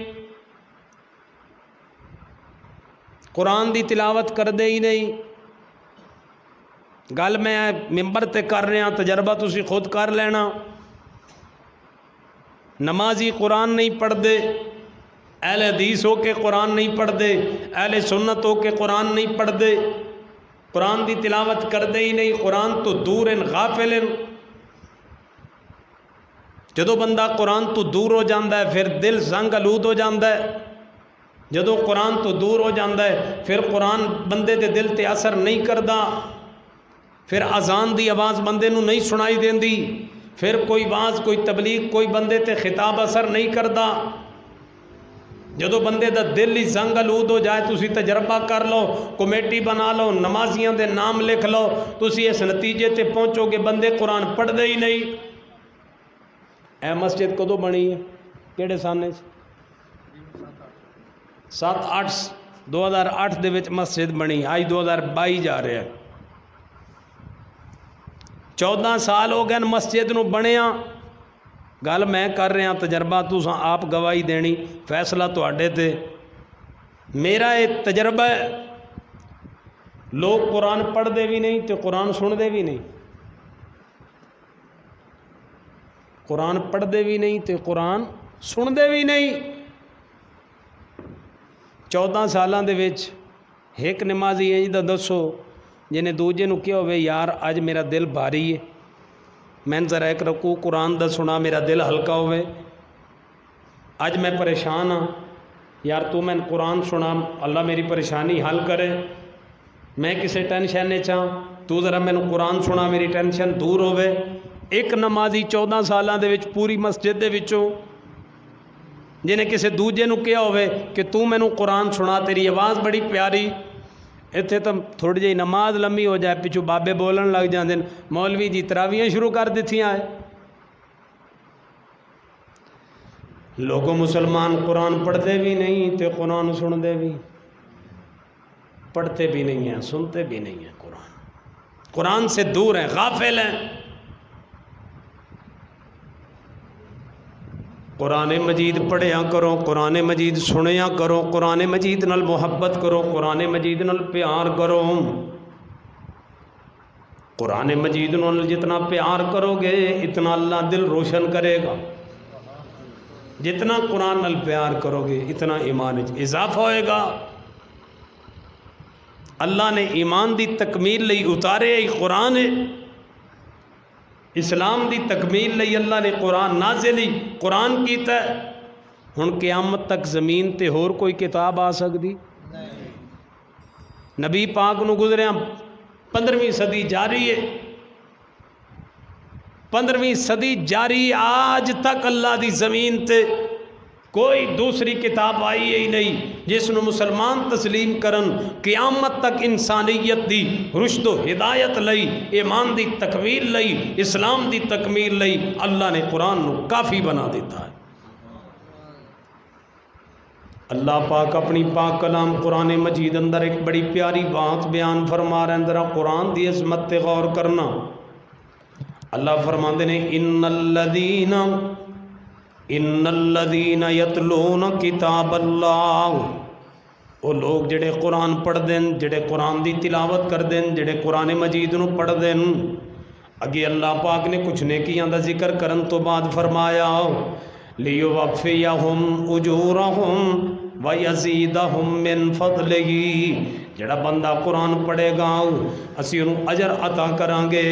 قرآن دی تلاوت کردے ہی نہیں۔ گل میں ممبر تے کر رہا، تجربہ تسی خود کر لینا۔ نمازی قرآن نہیں پڑھدے، اہل حدیث ہو کے قرآن نہیں پڑھدے، اہل سنت ہو کے قرآن نہیں پڑھدے، قرآن دی تلاوت کردے ہی نہیں، قرآن تو دور غافل۔ جدو بندہ قرآن تو دور ہو جاندہ ہے پھر دل زنگ آلود ہو جاندہ ہے۔ جدو قرآن تو دور ہو جاندہ ہے پھر قرآن بندے دے دل تے اثر نہیں کردہ، پھر اذان دی آواز بندے نو نہیں سنائی دیندی، پھر کوئی واز کوئی تبلیغ کوئی بندے تے خطاب اثر نہیں کردہ۔ جدو بندے دا دل ہی زنگ آلود ہو جائے، تسی تجربہ کر لو، کمیٹی بنا لو، نمازیاں دے نام لکھ لو، تسی اس نتیجے تے پہنچو گے بندے قرآن پڑھ دے ہی نہیں۔ اے مسجد کدو بنی ہے؟ کیڑے سانے 2008 دے وچ مسجد بنی، آج 2022 جا رہے ہیں، 14 سال ہو گئے مسجد نو بنیا۔ گل میں کر رہا تجربہ تساں آپ گواہی دینی، فیصلہ تواڈے تے۔ میرا یہ تجربہ ہے، لوگ قرآن پڑھ دے بھی نہیں تے قرآن سن دے بھی نہیں، قرآن پڑھ دے بھی نہیں تے قرآن سن دے بھی نہیں۔ 14 سالاں دے وچ ایک نمازی ہے جی دسو جنہیں دوجے نو کیا ہوئے یار اج میرا دل بھاری ہے، میں ذرا ایک رکوع قرآن دا سنا میرا دل ہلکا ہوئے، اج میں پریشان ہاں یار تو میں قرآن سنا اللہ میری پریشانی حل کرے، میں کسے ٹینشن چاہاں تو ذرا میں قرآن سنا میری ٹینشن دور ہوئے۔ ایک نمازی 14 سالاں دے وچ پوری مسجد دے وچوں جنہیں کسے دوجے نو کیا ہوئے کہ تو میں قرآن سنا تیری آواز بڑی پیاری، اتنے تو تھوڑی جی نماز لمبی ہو جائے پچھو بابے بولن لگ جاندے مولوی جی تراویاں شروع کر دیتیاں ہے۔ لوگوں مسلمان قرآن پڑھتے بھی نہیں تے قرآن سنتے بھی، پڑھتے بھی نہیں ہیں سنتے بھی نہیں ہیں، قرآن سے دور ہیں، غافل ہیں۔ قرآن مجید پڑھیا کرو، قرآن مجید سنیا کرو، قرآن مجید نال محبت کرو، قرآن مجید نال پیار کرو۔ قرآن مجید نال جتنا پیار کرو گے اتنا اللہ دل روشن کرے گا، جتنا قرآن نال پیار کرو گے اتنا ایمان اضافہ ہوئے گا۔ اللہ نے ایمان دی تکمیل لئی اتارے قرآن ہے، اسلام دی تکمیل لئی اللہ نے قرآن نازل قرآن کیتا ہے۔ ہن قیامت تک زمین تے ہور کوئی کتاب آ سکتی؟ نبی پاک نو گزریا 15ویں صدی جاری ہے، 15ویں صدی جاری، آج تک اللہ دی زمین تے کوئی دوسری کتاب آئی ہی نہیں جس نو مسلمان تسلیم کرن، قیامت تک انسانیت دی رشد و ہدایت لئی، ایمان دی تکمیل لئی، اسلام دی تکمیل لئی اللہ نے قرآن نو کافی بنا دیتا ہے۔ اللہ پاک اپنی پاک کلام قرآن مجید اندر ایک بڑی پیاری بات بیان فرما رہے ہیں، ذرا قرآن دی عظمت تے غور کرنا۔ اللہ فرماندے نے ان الذین یتلون کتاب اللہ، وہ لوگ جڑے قرآن پڑھ دیں، جڑے قرآن دی تلاوت کر دیں، جڑے قرآن مجید نو پڑھ دیں، اگے اللہ پاک نے کچھ نیکیاں دا ذکر کرن تو بعد فرمایا لیوفیہم اجورہم ویزیدہم من فضلہ، جڑا بندہ قرآن پڑھے گا اسی انہوں اجر عطا کران گے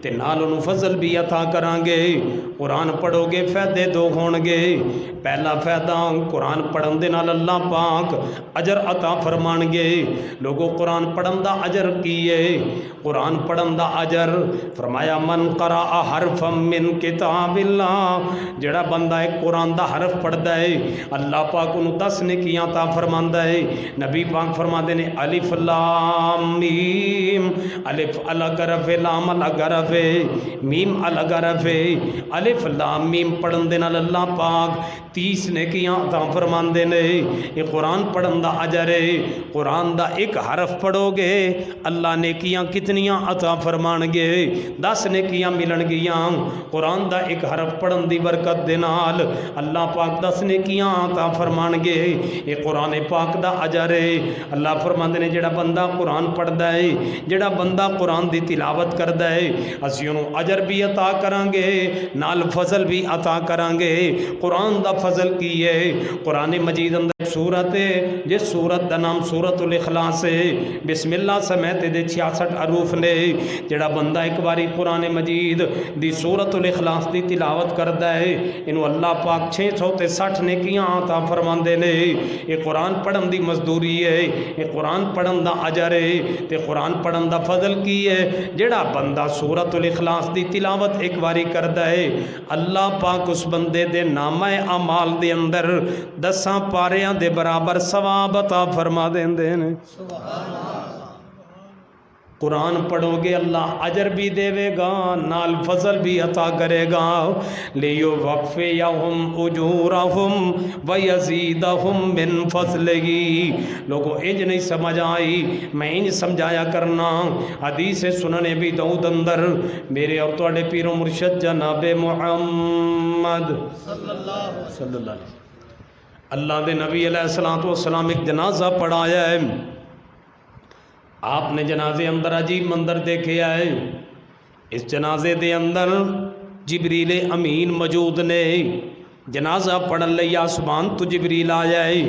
تے نال انہوں فضل بھی عطا کران گے۔ قرآن پڑھو گے فائدے دو ہون گے، پہلا فائدہ قرآن پڑھن دے نال اللہ پاک اجر عطا فرمان گے۔ لوگوں قرآن پڑھن دا اجر کیے، قرآن پڑھن دا اجر فرمایا من قرأ حرفا من کتاب اللہ، جڑا بندہ ایک قرآن دا حرف پڑھ دے اللہ پاک انہوں 10 نیکیاں عطا فرماندا ہے۔ نبی پاک فرماندے نے الف لام میم، الف الگ حرف لام الگ حرف میم الگ حرف، الف لام میم پڑھن دے نال اللہ پاک 30 نیکیاں عطا فرماندے نے۔ یہ قرآن پڑھن دا اجر ہے، قرآن دا ایک حرف پڑھو گے اللہ نیکیاں کتنیاں عطا فرمان گے، 10 نیکیاں ملن گیاں۔ قرآن دا ایک حرف پڑھن دی برکت دے نال اللہ پاک 10 نیکیاں عطا فرمان گے۔ یہ قرآن پاک دا اجر ہے۔ اللہ فرماندے نے جڑا بندہ قرآن پڑھدا ہے، جڑا بندہ قرآن دی تلاوت کردا ہے اسی انہوں اجر بھی عطا کران گے نال فضل بھی عطا کران گے۔ قرآن دا فضل کی ہے، قرآن مجید اندر ایک سورت ہے جس سورت دا نام سورت الاخلاص ہے، بسم اللہ سمیت دے 66 حروف نے۔ جڑا بندہ ایک باری قرآن مجید دی سورت الاخلاص دی تلاوت کردا ہے انہوں اللہ پاک 660 نیکیاں عطا فرماندے نے۔ یہ قرآن پڑھن دی مزدوری ہے، یہ قرآن پڑھن دا اجر ہے تے قرآن پڑھن دا فضل کی ہے۔ جڑا بندہ سورت الاخلاص دی تلاوت ایک باری کردا ہے اللہ پاک اس بندے دے نامہ اعمال دے اندر 10 پاریاں دے برابر ثواب عطا فرما دیندے نے۔ قرآن پڑھو گے اللہ اجر بھی دے گا نال فضل بھی عطا کرے گا۔ لیوفیہم اجورہم ویزیدہم من فضلہ۔ لوگوں انج نہیں سمجھ آئی، میں انج سمجھایا کرنا۔ حدیث سنن ابی داؤد اندر میرے اور تواڈے پیر و مرشد جناب محمد صلی اللہ علیہ وسلم اللہ دے نبی علیہ السلام ایک جنازہ پڑھایا ہے۔ آپ نے جنازے اندر عجیب منظر دیکھے آئے۔ اس جنازے دے اندر جبریل امین موجود نے۔ جنازہ پڑھن لئی آسمان تو جبریل آیا ہے،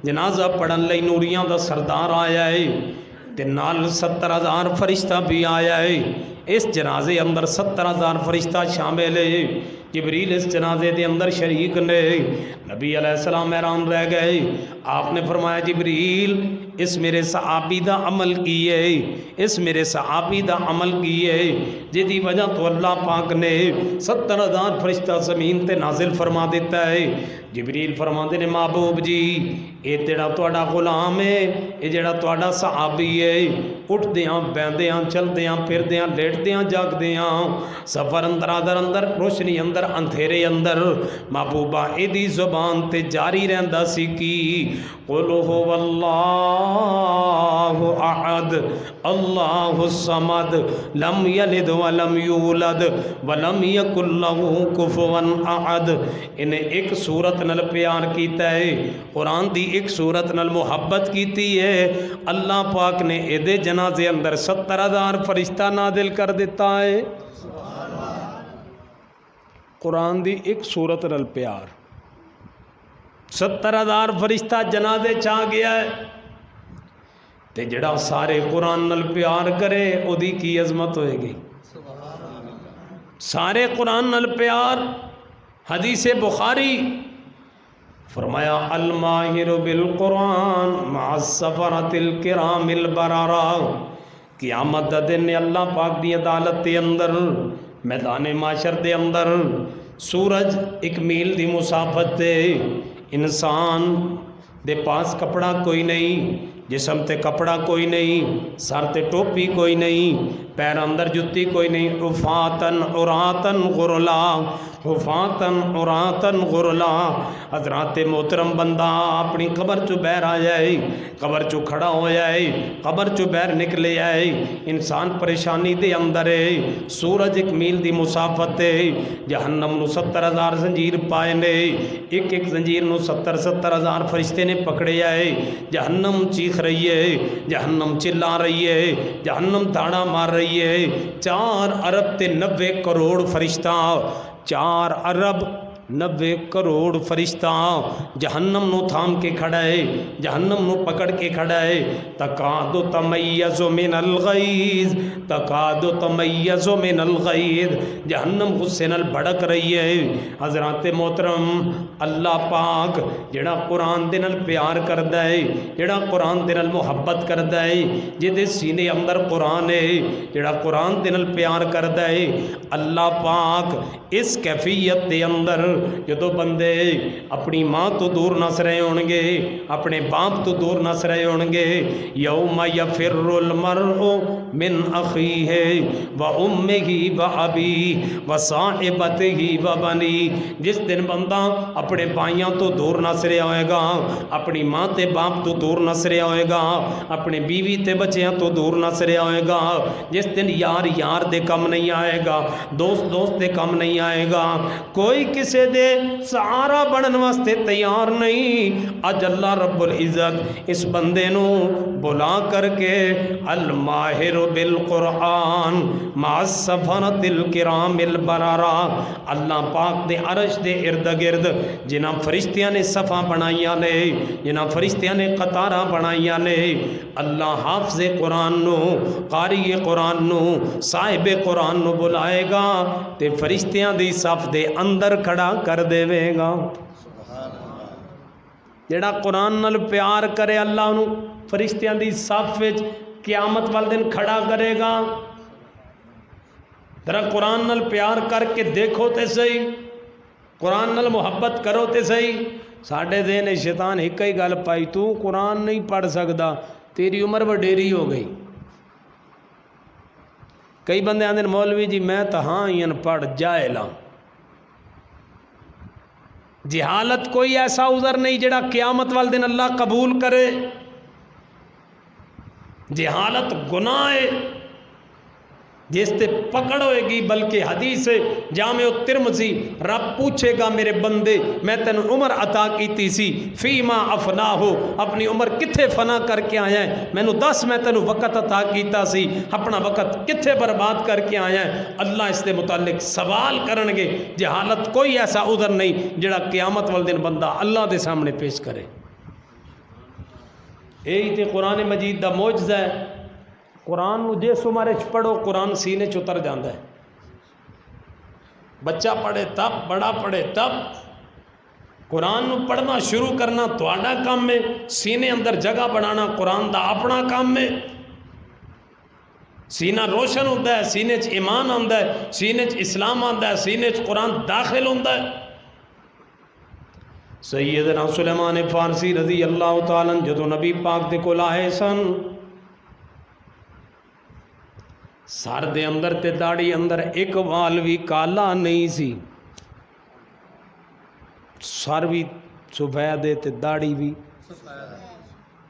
جنازہ پڑھن لئی نوریاں دا سردار آیا ہے تے نال 70,000 فرشتہ بھی آیا ہے۔ اس جنازے اندر 70,000 فرشتہ شامل ہے۔ جبریل اس جنازے دے اندر شریک نے۔ نبی علیہ السلام حیران رہ گئے۔ آپ نے فرمایا جبریل اس میرے صحابی دا عمل کیے، اس میرے صحابی دا عمل کیے جدی وجہ تو اللہ پاک نے 70,000 فرشتہ زمین تے نازل فرما دیتا ہے۔ جبریل فرماندے نے محبوب جی اے تیرا تواڈا غلام ہے، اے جڑا تواڈا صحابی ہے، اٹھدیاں بیندیاں چلدیاں پھردیاں لیٹدیاں جاگدیاں سفر اندر اندر روشنی اندر اندھیرے اندر محبوبہ اے دی زبان تے جاری رہندا سی کی قل هو اللہ احد اللہ الصمد لم یلد ولم یولد ولم یکن له کفوا احد۔ انہیں ایک صورت نال پیار کیتا ہے، قرآن دی ایک صورت نال محبت کیتی ہے۔ اللہ پاک نے اے دے جنازے اندر 70,000 فرشتہ نازل کر دیتا ہے۔ قرآن دی ایک صورت نال پیار 70,000 فرشتہ جنازے چاہ گیا ہے تے جڑا سارے قرآن نال پیار کرے او دی کی عظمت ہوئے گی۔ سارے قرآن نال پیار، حدیث بخاری فرمایا الماہر بالقرآن مع السفرۃ الکرام البررہ، قیامت دا دن اللہ پاک دی عدالت دے اندر میدان معاشر دے اندر سورج ایک میل دی مسافت تے، انسان دے پاس کپڑا کوئی نہیں، جسم تے کپڑا کوئی نہیں، سر تے ٹوپی کوئی نہیں، پیر اندر جتی کوئی نہیں، حفاتن عراتن غرلا، حفاتن عراتن غرلا۔ حضرات محترم بندہ اپنی قبر چو بہر آ جائے، قبر چو کھڑا ہو جائے، قبر چو بہر نکلے جائے، انسان پریشانی دے اندر ہے، سورج ایک میل دی مسافت ہے، جہنم نو 70,000 زنجیر پائے نے، ایک ایک زنجیر نو 70,000 فرشتے نے پکڑے آئے، جہنم چیخ رہی ہے، جہنم چلا رہی ہے، جہنم دھاڑا مار رہی ہے، 4 ارب تے 90 کروڑ فرشتہ، 4 ارب 90 کروڑ فرشتہ جہنم نو تھام کے کھڑا ہے، جہنم نو پکڑ کے کھڑا ہے، تکاد تمیز من الغیظ، تکاد تمیز من الغیظ، جہنم غصے نال بھڑک رہی ہے۔ حضرات محترم اللہ پاک جڑا قرآن دے نال پیار کردا ہے، جڑا قرآن دے نال محبت کردا ہے، جدے سینے اندر قرآن ہے، جڑا قرآن دے نال پیار کردا ہے، اللہ پاک اس کیفیت دے اندر جدو بندے اپنی ماں تو دور نس رہے ہونگے، اپنے باپ تو دور نس رہے ہونگے، یوم یفر المرء من اخیہ و امہ و ابیہ و صاحبتہ و بنیہ، جس دن بندہ اپنے بھائیاں تو دور نس رہا ہوئے گا، اپنی ماں تے باپ تو دور نس رہا ہوئے گا، اپنے بیوی تے بچیاں تو دور نس رہا ہوئے گا، جس دن یار یار دے کم نہیں آئے گا، دوست دوست دے کم نہیں آئے گا، کوئی کسے دے سہارا بنن واسطے تیار نہیں، اج اللہ رب العزت اس بندے نو بلا کر کے الماہر بالقرآن مع السفرۃ الکرام البررہ، اللہ پاک دے عرش دے ارد گرد جنہاں فرشتیاں نے صفاں بنائیاں نے، جنہاں فرشتیاں نے قطاراں بنائیاں نے، اللہ حافظ قرآن نو، قاری قرآن نو، صاحب قرآن نو بلائے گا تے فرشتیاں دی صف دے اندر کھڑا کر دے گا۔ جڑا قرآن نال پیار کرے اللہ انہوں فرشتیاں دی صف وچ قیامت والے دن کھڑا کرے گا۔ ذرا قرآن نال پیار کر کے دیکھو تے صحیح، قرآن نال محبت کرو تے صحیح۔ ساڈے ذہن شیطان ایک ہی گل پائی، تو قرآن نہیں پڑھ سکدا، تیری عمر وڈیری ہو گئی۔ کئی بندے آندے مولوی جی میں تو ہاں ہی ان پڑھ جائے لاں۔ جہالت کوئی ایسا عذر نہیں جڑا قیامت والے دن اللہ قبول کرے۔ جہالت گناہ ہے جس تے پکڑ ہوئے گی، بلکہ حدیث جامع الترمذی رب پوچھے گا میرے بندے میں تینوں عمر عطا کیتی سی فیما افنا ہو، اپنی عمر کتھے فنا کر کے آیا ہے، میں نو دس میں تینوں وقت عطا کیتا سی، اپنا وقت کتھے برباد کر کے آیا ہے۔ اللہ اس دے متعلق سوال کرنگے۔ جہالت کوئی ایسا عذر نہیں جڑا قیامت والے دن بندہ اللہ دے سامنے پیش کرے۔ یہی تے قرآن مجید دا معجزہ ہے۔ قرآن نو جس عمر وچ پڑھو قرآن سینے چ اتر جاندا ہے۔ بچہ پڑھے تب، بڑا پڑھے تب، قرآن نو پڑھنا شروع کرنا تہاڈا کام ہے، سینے اندر جگہ بنانا قرآن دا اپنا کام ہے۔ سینہ روشن ہوتا ہے، سینے چ ایمان آندا ہے، سینے چ اسلام آندا ہے، سینے چ قرآن داخل ہوتا ہے۔ سیدنا سلیمان فارسی رضی اللہ تعالیٰ عنہ جدو نبی پاک دے کول آئے سن، سر دے اندر تے داڑھی اندر ایک وال بھی کالا نہیں سی، سر بھی سفید تے داڑھی بھی۔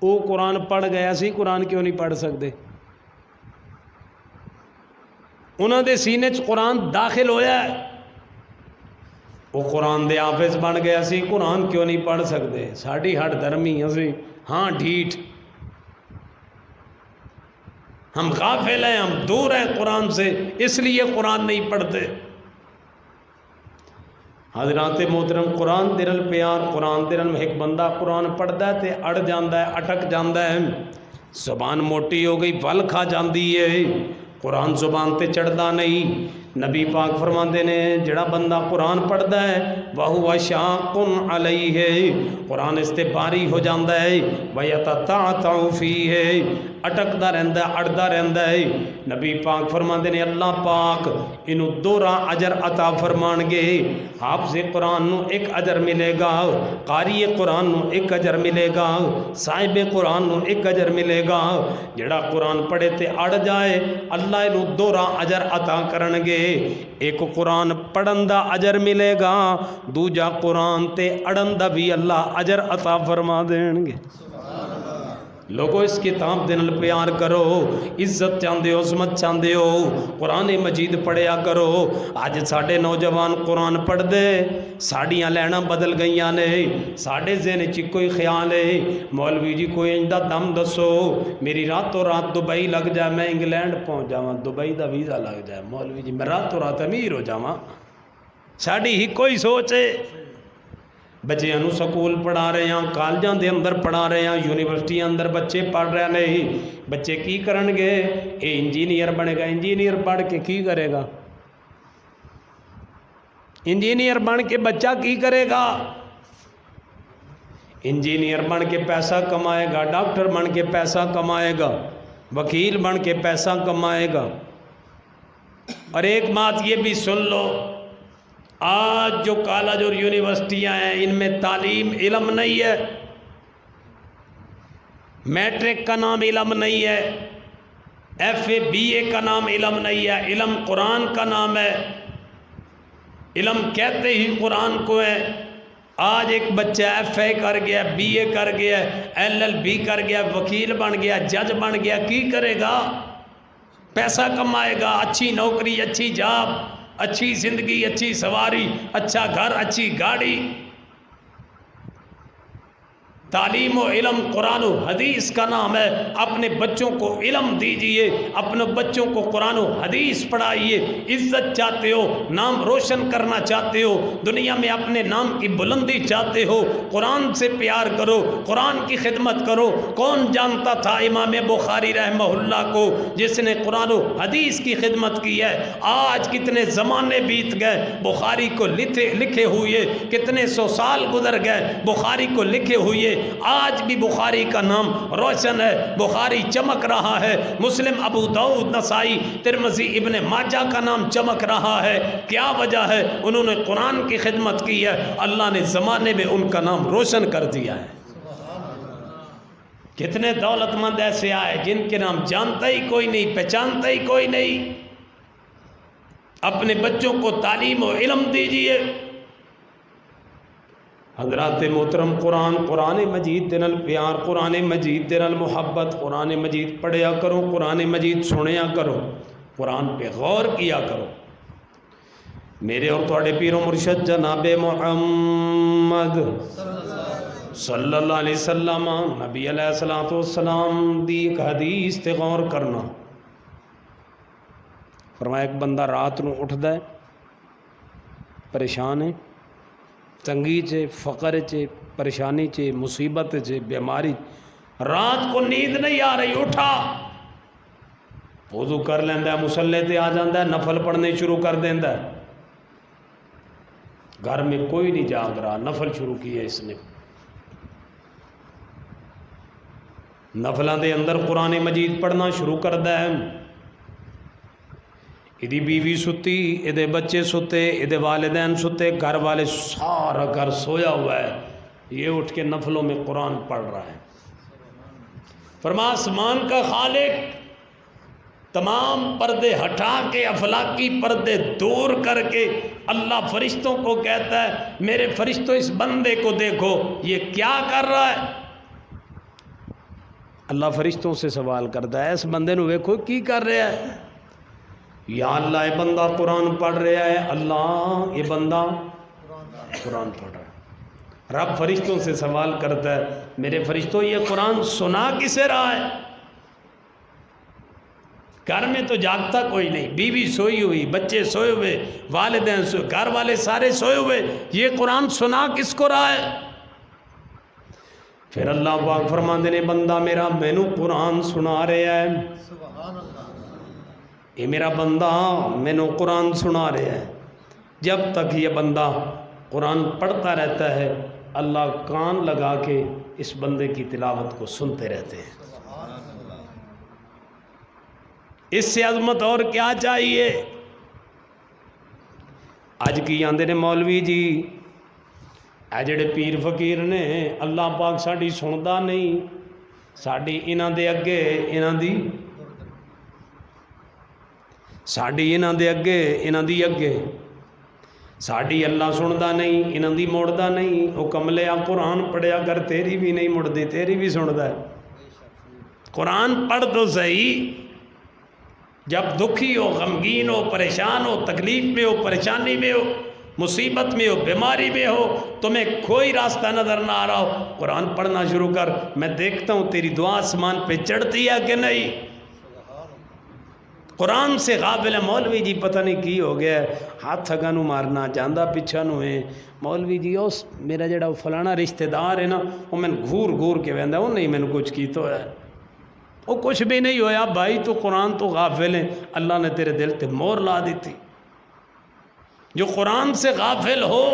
وہ قرآن پڑھ گیا سی، قرآن کیوں نہیں پڑھ سکتے؟ انہوں دے سینے چ قرآن داخل ہویا ہے، وہ قرآن دے حافظ بن گیا سی، قرآن کیوں نہیں پڑھ سکتے؟ ساڑھی ہٹ درمی اسی ہاں ڈھیٹ، ہم غافل ہیں، ہم دور ہیں قرآن سے، اس لیے قرآن نہیں پڑھتے۔ حضرات محترم قرآن دے نال پیار، قرآن دے نال ایک بندہ قرآن پڑھدا ہے تے اڑ جاندا ہے، اٹک جاندا ہے، زبان موٹی ہو گئی، پھل کھا جاندی ہے، قرآن زبان تے چڑھدا نہیں۔ نبی پاک فرماندے نے جڑا بندہ قرآن پڑھدا ہے وَهُوَ شَاقٌ عَلَيْهِ قرآن اس تے باری ہو جاندا ہے وَيَتَتَعْتَعُ فِيهِ اٹکدا رہندا ہے اڑدا رہندا ہے نبی پاک فرماندے نے اللہ پاک انہوں دوہرا اجر عطا فرمان گے حافظ قرآن نو ایک اجر ملے گا قاری قرآن نو ایک اجر ملے گا صاحب قرآن نو ایک اجر ملے گا جڑا قرآن پڑھے تے اڑ جائے اللہ انہوں دوہرا اجر عطا کرنگے ایک قرآن پڑھن دا اجر ملے گا دوجا قرآن تے اڑن دا بھی اللہ اجر عطا فرما دینگے لوگوں اس کتاب دے نال پیار کرو عزت چاندے ہو عظمت چاندے ہو قرآن مجید پڑھیا کرو آج ساڑھے نوجوان قرآن پڑھ دے ساڑیاں لینا بدل گئیاں نے ساڑھے ذہن چی کوئی خیال ہے مولوی جی کوئی انجدہ دم دسو میری راتوں رات دبئی لگ جائے میں انگلینڈ پہنچ جاواں دبئی دا ویزا لگ جائے مولوی جی میں راتوں رات امیر ہو جاواں ساڑھی ہی کوئی سوچ ہے بچے انہوں سکول پڑھا رہے ہیں کالجاں دے اندر پڑھا رہے ہیں یونیورسٹی اندر بچے پڑھ رہے نہیں بچے کی کرنگے اے انجینئر بنے گا انجینئر پڑھ کے کی کرے گا انجینئر بن کے بچہ کی کرے گا انجینئر بن کے پیسہ کمائے گا ڈاکٹر بن کے پیسہ کمائے گا وکیل بن کے پیسہ کمائے گا اور ایک بات یہ بھی سن لو آج جو کالج اور یونیورسٹیاں ہیں ان میں تعلیم علم نہیں ہے میٹرک کا نام علم نہیں ہے ایف اے بی اے کا نام علم نہیں ہے علم قرآن کا نام ہے علم کہتے ہی قرآن کو ہے آج ایک بچہ ایف اے کر گیا بی اے کر گیا ایل ایل بی کر گیا وکیل بن گیا جج بن گیا کی کرے گا پیسہ کمائے گا اچھی نوکری اچھی جاب اچھی زندگی اچھی سواری اچھا گھر اچھی گاڑی تعلیم و علم قرآن و حدیث کا نام ہے اپنے بچوں کو علم دیجئے اپنے بچوں کو قرآن و حدیث پڑھائیے عزت چاہتے ہو نام روشن کرنا چاہتے ہو دنیا میں اپنے نام کی بلندی چاہتے ہو قرآن سے پیار کرو قرآن کی خدمت کرو کون جانتا تھا امام بخاری رحمہ اللہ کو جس نے قرآن و حدیث کی خدمت کی ہے آج کتنے زمانے بیت گئے بخاری کو لکھے ہوئے کتنے سو سال گزر گئے بخاری کو لکھے ہوئے آج بھی بخاری کا نام روشن ہے بخاری چمک رہا ہے مسلم ابو داؤد نسائی ترمذی ابن ماجہ کا نام چمک رہا ہے کیا وجہ ہے انہوں نے قرآن کی خدمت کی ہے اللہ نے زمانے میں ان کا نام روشن کر دیا ہے کتنے دولت مند ایسے آئے جن کے نام جانتا ہی کوئی نہیں پہچانتا ہی کوئی نہیں اپنے بچوں کو تعلیم و علم دیجئے حضرات محترم قرآن مجید دے نال پیار قرآن مجید دے نال محبت قرآن مجید پڑھیا کرو قرآن مجید سنیا کرو قرآن پہ غور کیا کرو میرے اور تھوڑے پیر و مرشد جناب محمد صلی اللہ علیہ وسلم نبی علیہ السلام دی ایک حدیث تے غور کرنا فرمایا ایک بندہ رات نو اٹھدا ہے پریشان ہے تنگی چے فقر چے پریشانی چے مصیبت چے بیماری رات کو نیند نہیں آ رہی اٹھا وضو کر لیندہ ہے مصلے تے آ جاندہ ہے نفل پڑھنے شروع کر دیندہ ہے گھر میں کوئی نہیں جاگ رہا نفل شروع کیا اس نے نفلان دے اندر قرآن مجید پڑھنا شروع کردہ ہے ادھی بیوی ستی ادھے بچے ستے ادھے والدین ستے گھر والے سارا گھر سویا ہوا ہے یہ اٹھ کے نفلوں میں قرآن پڑھ رہا ہے فرما آسمان کا خالق تمام پردے ہٹا کے افلاکی پردے دور کر کے اللہ فرشتوں کو کہتا ہے میرے فرشتوں اس بندے کو دیکھو یہ کیا کر رہا ہے اللہ فرشتوں سے سوال کرتا ہے اس بندے نو ویکھو کی کر رہا ہے یا اللہ یہ بندہ قرآن پڑھ رہا ہے اللہ یہ بندہ قرآن پڑھ رہا ہے رب فرشتوں سے سوال کرتا ہے میرے فرشتوں یہ قرآن سنا کسے رہا ہے گھر میں تو جاگتا کوئی نہیں بیوی سوئی ہوئی بچے سوئے ہوئے والدین سوئے گھر والے سارے سوئے ہوئے یہ قرآن سنا کس کو رہا ہے پھر اللہ پاک فرماندے نے بندہ میرا مینوں قرآن سنا رہا ہے یہ میرا بندہ مینو قرآن سنا رہا ہے. جب تک یہ بندہ قرآن پڑھتا رہتا ہے اللہ کان لگا کے اس بندے کی تلاوت کو سنتے رہتے ہیں. اس سے عظمت اور کیا چاہیے؟ اج کی آندے نے مولوی جی اے جڑے پیر فقیر نے اللہ پاک ساڈی سندا نہیں، ساڈی انہاں دے اگے انہاں دی ساڈی انہاں دے اگے انہاں دی اگے ساڈی اللہ سندا نہیں، انہاں دی موڑدا نہیں. او کملیا قرآن پڑھیا کر، تیری بھی نہیں مڑدی، تیری بھی سندا ہے. قرآن پڑھ تو صحیح. جب دکھی ہو، غمگین ہو، پریشان ہو، تکلیف میں ہو، پریشانی میں ہو، مصیبت میں ہو، بیماری میں ہو، تمہیں کوئی راستہ نظر نہ آ رہا ہو، قرآن پڑھنا شروع کر. میں دیکھتا ہوں تیری دعا آسمان پہ چڑھتی ہے کہ نہیں. قرآن سے غافل ہے. مولوی جی پتہ نہیں کی ہو گیا ہے، ہاتھ اگاں نو مارنا جاندہ پیچھا نو ہے. مولوی جی اس میرا جڑا فلانا رشتہ دار ہے نا وہ میں گھور گھور کے ویندا وہ نہیں میں کچھ کیتا ہے، وہ کچھ بھی نہیں ہویا. بھائی تو قرآن تو غافل ہے، اللہ نے تیرے دل تے مور لا دی تھی. جو قرآن سے غافل ہو،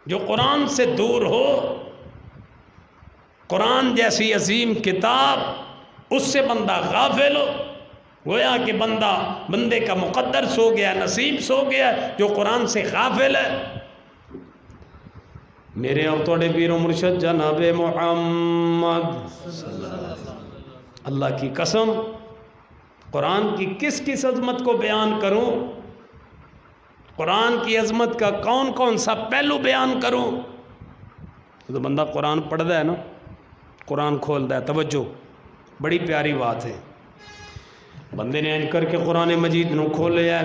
جو قرآن سے دور ہو، قرآن جیسی عظیم کتاب اس سے بندہ غافل ہو، گویا کہ بندے کا مقدر سو گیا، نصیب سو گیا جو قرآن سے غافل ہے. میرے اور توڑے پیر و مرشد جناب محمد اللہ کی قسم قرآن کی کس کس عظمت کو بیان کروں، قرآن کی عظمت کا کون کون سا پہلو بیان کروں. تو بندہ قرآن پڑھتا ہے نا، قرآن کھولتا ہے. توجہ، بڑی پیاری بات ہے. بندے نے ان کر کے قرآن مجید نو کھولے ہے،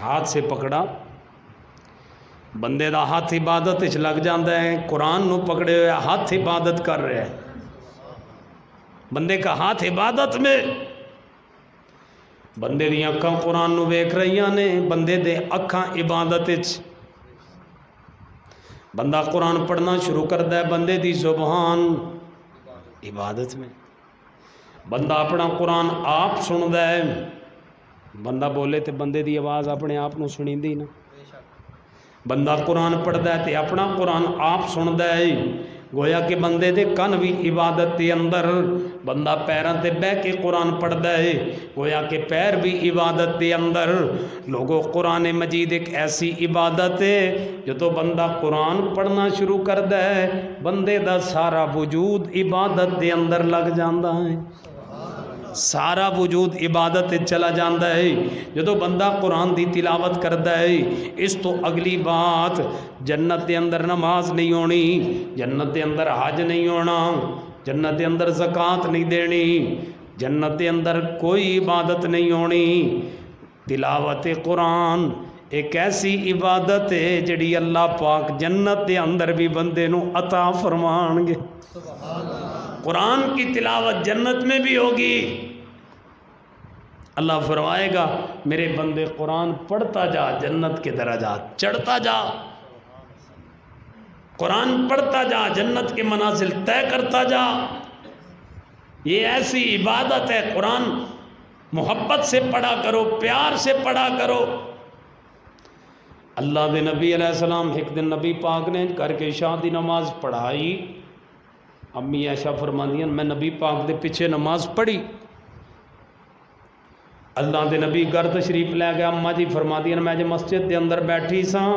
ہاتھ سے پکڑا، بندے دا ہاتھ عبادت اچ لگ جاندہ ہے. قرآن نو پکڑے ہوئے ہاتھ عبادت کر رہے ہیں. بندے کا ہاتھ عبادت میں، بندے دی اکھاں قرآن نو ویکھ رہیاں نے، بندے دے اکھاں عبادت اچ. بندہ قرآن پڑھنا شروع کردا ہے، بندے دی زبان عبادت میں. بندہ اپنا قرآن آپ سندا ہے، بندہ بولے تے بندے دی آواز اپنے آپ نو سنیندی نا. بندہ قرآن پڑھدا ہے تے اپنا قرآن آپ سندا ہے، گویا کہ بندے دے کن بھی عبادت دے اندر. بندہ پیراں تے بہ کے قرآن پڑھدا ہے، گویا کہ پیر بھی عبادت دے اندر. لوگوں قرآن مجید ایک ایسی عبادت ہے جو تو بندہ قرآن پڑھنا شروع کردا ہے بندے دا سارا وجود عبادت دے اندر لگ جاندا ہے، سارا وجود عبادت چلا جاندہ ہے. جدو بندہ قرآن دی تلاوت کردا ہے، اس تو اگلی بات جنت دے اندر نماز نہیں ہونی، جنت دے اندر حج نہیں ہونا، جنت دے اندر زکوٰۃ نہیں دینی، جنت دے اندر کوئی عبادت نہیں ہونی. تلاوت قرآن ایک ایسی عبادت ہے جڑی اللہ پاک جنت دے اندر بھی بندے نو عطا فرمان گے. قرآن کی تلاوت جنت میں بھی ہوگی. اللہ فرمائے گا میرے بندے قرآن پڑھتا جا، جنت کے درجات چڑھتا جا. قرآن پڑھتا جا، جنت کے منازل طے کرتا جا. یہ ایسی عبادت ہے. قرآن محبت سے پڑھا کرو، پیار سے پڑھا کرو. اللہ دے نبی علیہ السلام ایک دن نبی پاک نے کر کے شادی نماز پڑھائی. امی عائشہ فرماندیاں میں نبی پاک دے پیچھے نماز پڑھی. اللہ دے نبی گھر تشریف لے گیا. اماں جی فرماندیاں میں جے مسجد دے اندر بیٹھی ساں،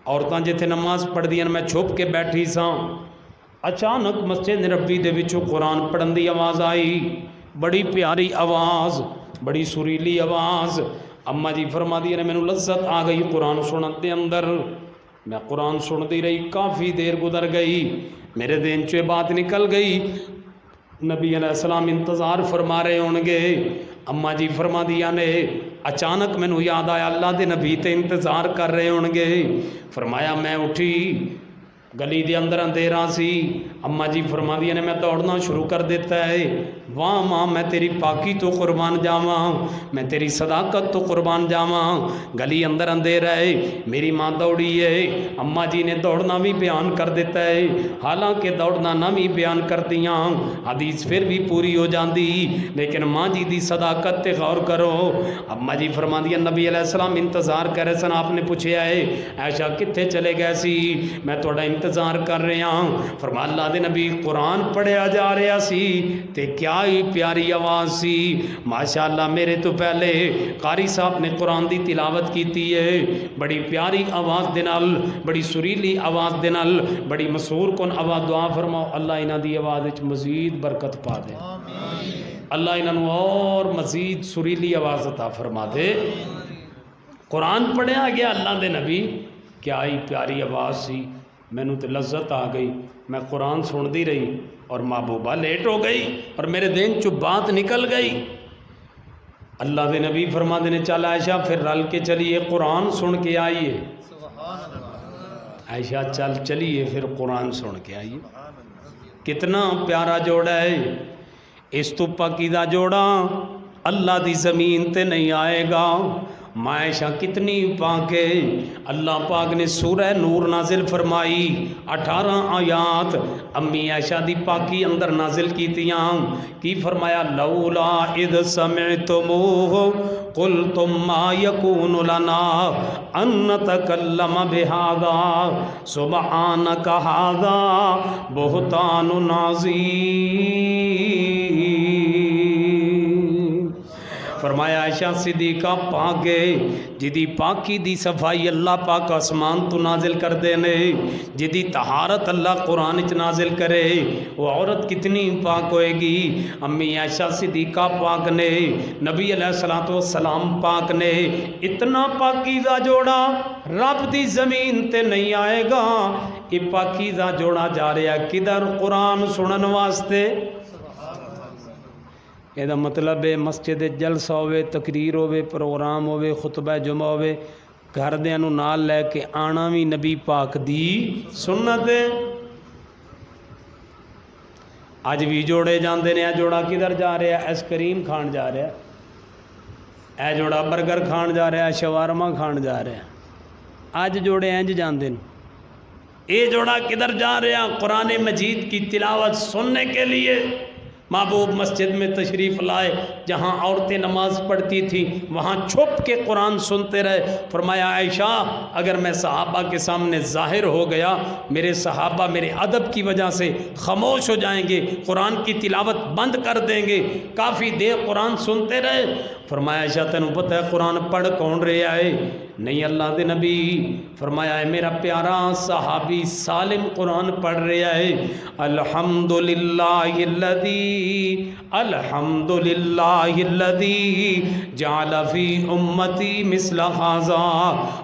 عورتاں جتھے نماز پڑھ دیاں میں چھپ کے بیٹھی ساں. اچانک مسجد نبوی دے وچوں قرآن پڑھن دی آواز آئی، بڑی پیاری آواز، بڑی سریلی آواز. اماں جی فرماندیاں نے مینوں لذت آ گئی قرآن سنن دے اندر. میں قرآن سنتی رہی، کافی دیر گزر گئی، میرے دین چوے بات نکل گئی. نبی علیہ السلام انتظار فرما رہے ہونگے. اماں جی فرما دیا نے اچانک میں یاد آیا اللہ دے نبی تے انتظار کر رہے ہونگے. فرمایا میں اٹھی گلی دے اندر اندھیرا سی، اماں جی فرماندیاں نے میں دوڑنا شروع کر دیتا ہے، واہ ماں میں تیری پاکی تو قربان جاواں، میں تیری صداقت تو قربان جاواں، گلی اندر اندھیرا ہے، میری ماں دوڑی ہے، اماں جی نے دوڑنا بھی بیان کر دیتا ہے، حالانکہ دوڑنا نہ بھی بیان کر دیاں حدیث پھر بھی پوری ہو جاندی، لیکن ماں جی دی صداقت تے غور کرو۔ اماں جی فرماندیاں نبی علیہ السلام انتظار کر رہے سن، آپ نے پوچھیا ہے عائشہ کتھے چلے گئے سی؟ میں تھوڑا انتظار کر رہا ہوں۔ فرمایا اللہ دے نبی قرآن پڑھیا جا رہا سی تے کیا ہی پیاری آواز سی، ماشاءاللہ میرے تو پہلے قاری صاحب نے قرآن دی تلاوت کیتی ہے، بڑی پیاری آواز دے نال، بڑی سریلی آواز دے نال، بڑی مسحور کن آواز، دعا فرماؤ اللہ انہاں دی آواز وچ مزید برکت پا دے، اللہ انہاں اور مزید سریلی آواز عطا فرما دے۔ قرآن پڑھیا گیا اللہ دے نبی، کیا ہی پیاری آواز سی، مینوں تے لذت آ گئی، میں قرآن سن دی رہی اور محبوبہ لیٹ ہو گئی اور میرے دین چو بات نکل گئی۔ اللہ دے نبی فرما دینے چل عائشہ پھر رل کے چلیے قرآن سن کے آئیے، عائشہ چل چلیے پھر قرآن سن کے آئیے۔ کتنا پیارا جوڑا ہے، اس تو پاکیزہ جوڑا اللہ دی زمین تے نہیں آئے گا۔ عائشہ کتنی پاک ہے، اللہ پاک نے سورہ نور نازل فرمائی، 18 آیات امی عائشہ دی پاکی اندر نازل کیتیاں، کی فرمایا لولا اذ سمعتموہ قلتم ما یکون لنا ان نتکلم بہذا سبحانک ھذا بہتان عظیم۔ فرمایا عائشہ صدیقہ پاک ہے، جدی پاکی دی صفائی اللہ پاک آسمان تو نازل کر دینے، جدی طہارت اللہ قرآن اچ نازل کرے، وہ عورت کتنی پاک ہوئے گی۔ امی عائشہ صدیقہ پاک نے، نبی علیہ السلام پاک نے، اتنا پاکیزہ جوڑا رب دی زمین تے نہیں آئے گا۔ یہ پاکیزہ جوڑا جا رہا کدھر؟ قرآن سنن واسطے۔ یہ مطلب ہے مسجد جلسہ ہوئے، تقریر ہوئے، پروگرام ہوئے، خطبہ جمعہ ہوئے، گھر دیاں نو نال لے کے آنا بھی نبی پاک دی سنت ہے۔ اج بھی جوڑے جاندے نے، اے جوڑا کدھر جا رہا ہے؟ آئس کریم کھان جا رہا ہے، اے جوڑا برگر کھان جا رہا ہے، شوارما کھان جا رہا ہے، اج جوڑے انج جاندے نے۔ اے جوڑا کدھر جا رہا؟ قرآن مجید کی تلاوت سننے کے لیے۔ محبوب مسجد میں تشریف لائے، جہاں عورتیں نماز پڑھتی تھیں وہاں چھپ کے قرآن سنتے رہے۔ فرمایا عائشہ اگر میں صحابہ کے سامنے ظاہر ہو گیا، میرے صحابہ میرے ادب کی وجہ سے خاموش ہو جائیں گے، قرآن کی تلاوت بند کر دیں گے۔ کافی دیر قرآن سنتے رہے۔ فرمایا عائشہ تینوں پتہ ہے قرآن پڑھ کون رہا ہے؟ نہیں اللہ دے نبی۔ فرمایا ہے میرا پیارا صحابی سالم قرآن پڑھ رہا ہے، الحمدللہ الذی جعل فی امتی مثل ھذا۔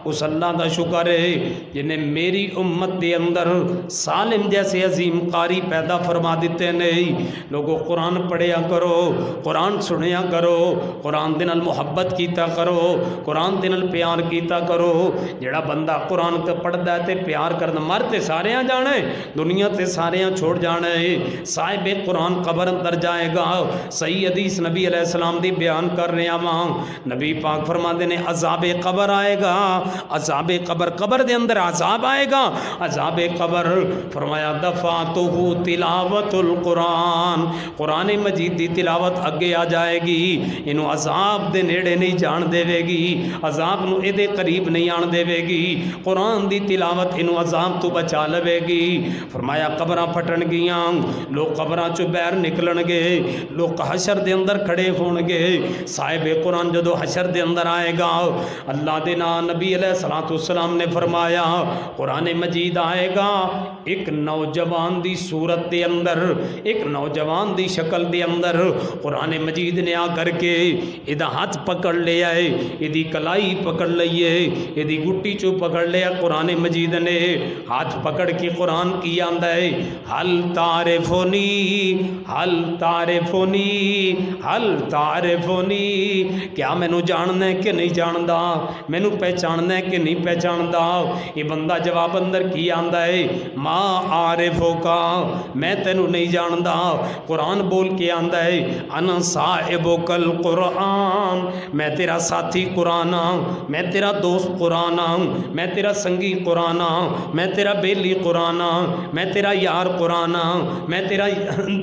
اس اللہ دا شکر ہے جن نے میری امت دے اندر سالم جیسے عظیم قاری پیدا فرما دیتے نہیں۔ لوگوں قرآن پڑھیا کرو، قرآن سنیا کرو، قرآن دے نال محبت کیتا کرو، قرآن دے نال پیار کیتا کرو۔ جڑا بندہ قرآن تے پڑھدا ہے تے پیار کردا، مر تے ساریاں جانا ہے، دنیا تے ساریاں چھوڑ جانا ہے، صاحب قرآن قبر اندر جائے گا۔ صحیح حدیث نبی علیہ السلام دی بیان کر رہے ہاں، نبی پاک فرماندے نے عذاب قبر آئے گا، عذاب قبر، قبر دے اندر عذاب آئے گا، عذاب قبر۔ فرمایا دفعتہ تلاوت القرآن، قرآن مجید دی تلاوت اگے آ جائے گی، انہوں عذاب دے نیڑے نہیں جان دے گی، عذاب نو اے دے قریب نہیں آن دے گی، قرآن دی تلاوت انہوں عذاب تو بچا لے گی۔ فرمایا قبراں پھٹن گیاں، لوگ قبراں چو باہر نکلن گے، لوگ حشر دے اندر کھڑے ہون گے، صاحب قرآن جدو حشر دے اندر آئے گا، اللہ دے نبی علیہ السلام نے فرمایا قرآن مجید آئے گا ایک نوجوان دی صورت دے اندر، ایک نوجوان دی شکل دے اندر، قرآن مجید نے آ کر کے ادھا ہاتھ پکڑ لیا ہے، ادھی کلائی پکڑ لئیے، ادھی گٹی چو پکڑ لیا، قرآن مجید نے ہاتھ پکڑ کے قرآن کی آندہ ہے، حل تعرفنی حل تعرفنی کیا مینوں جاننا ہے کہ نہیں جاندا، مینوں پہچاننا ہے کہ نہیں پہچاندا؟ یہ بندہ جواب اندر کی آندا ہے، ما عارفوکا، میں تینوں نہیں جاندا۔ قرآن بول کے آندا ہے، انا صاحبک القرآن، میں تیرا ساتھی قرآن ہوں، میں تیرا دوست قرآن ہوں، میں تیرا سنگی قرآن ہوں، میں تیرا بیلی قرآن ہوں، میں تیرا یار قرآن ہوں، میں تیرا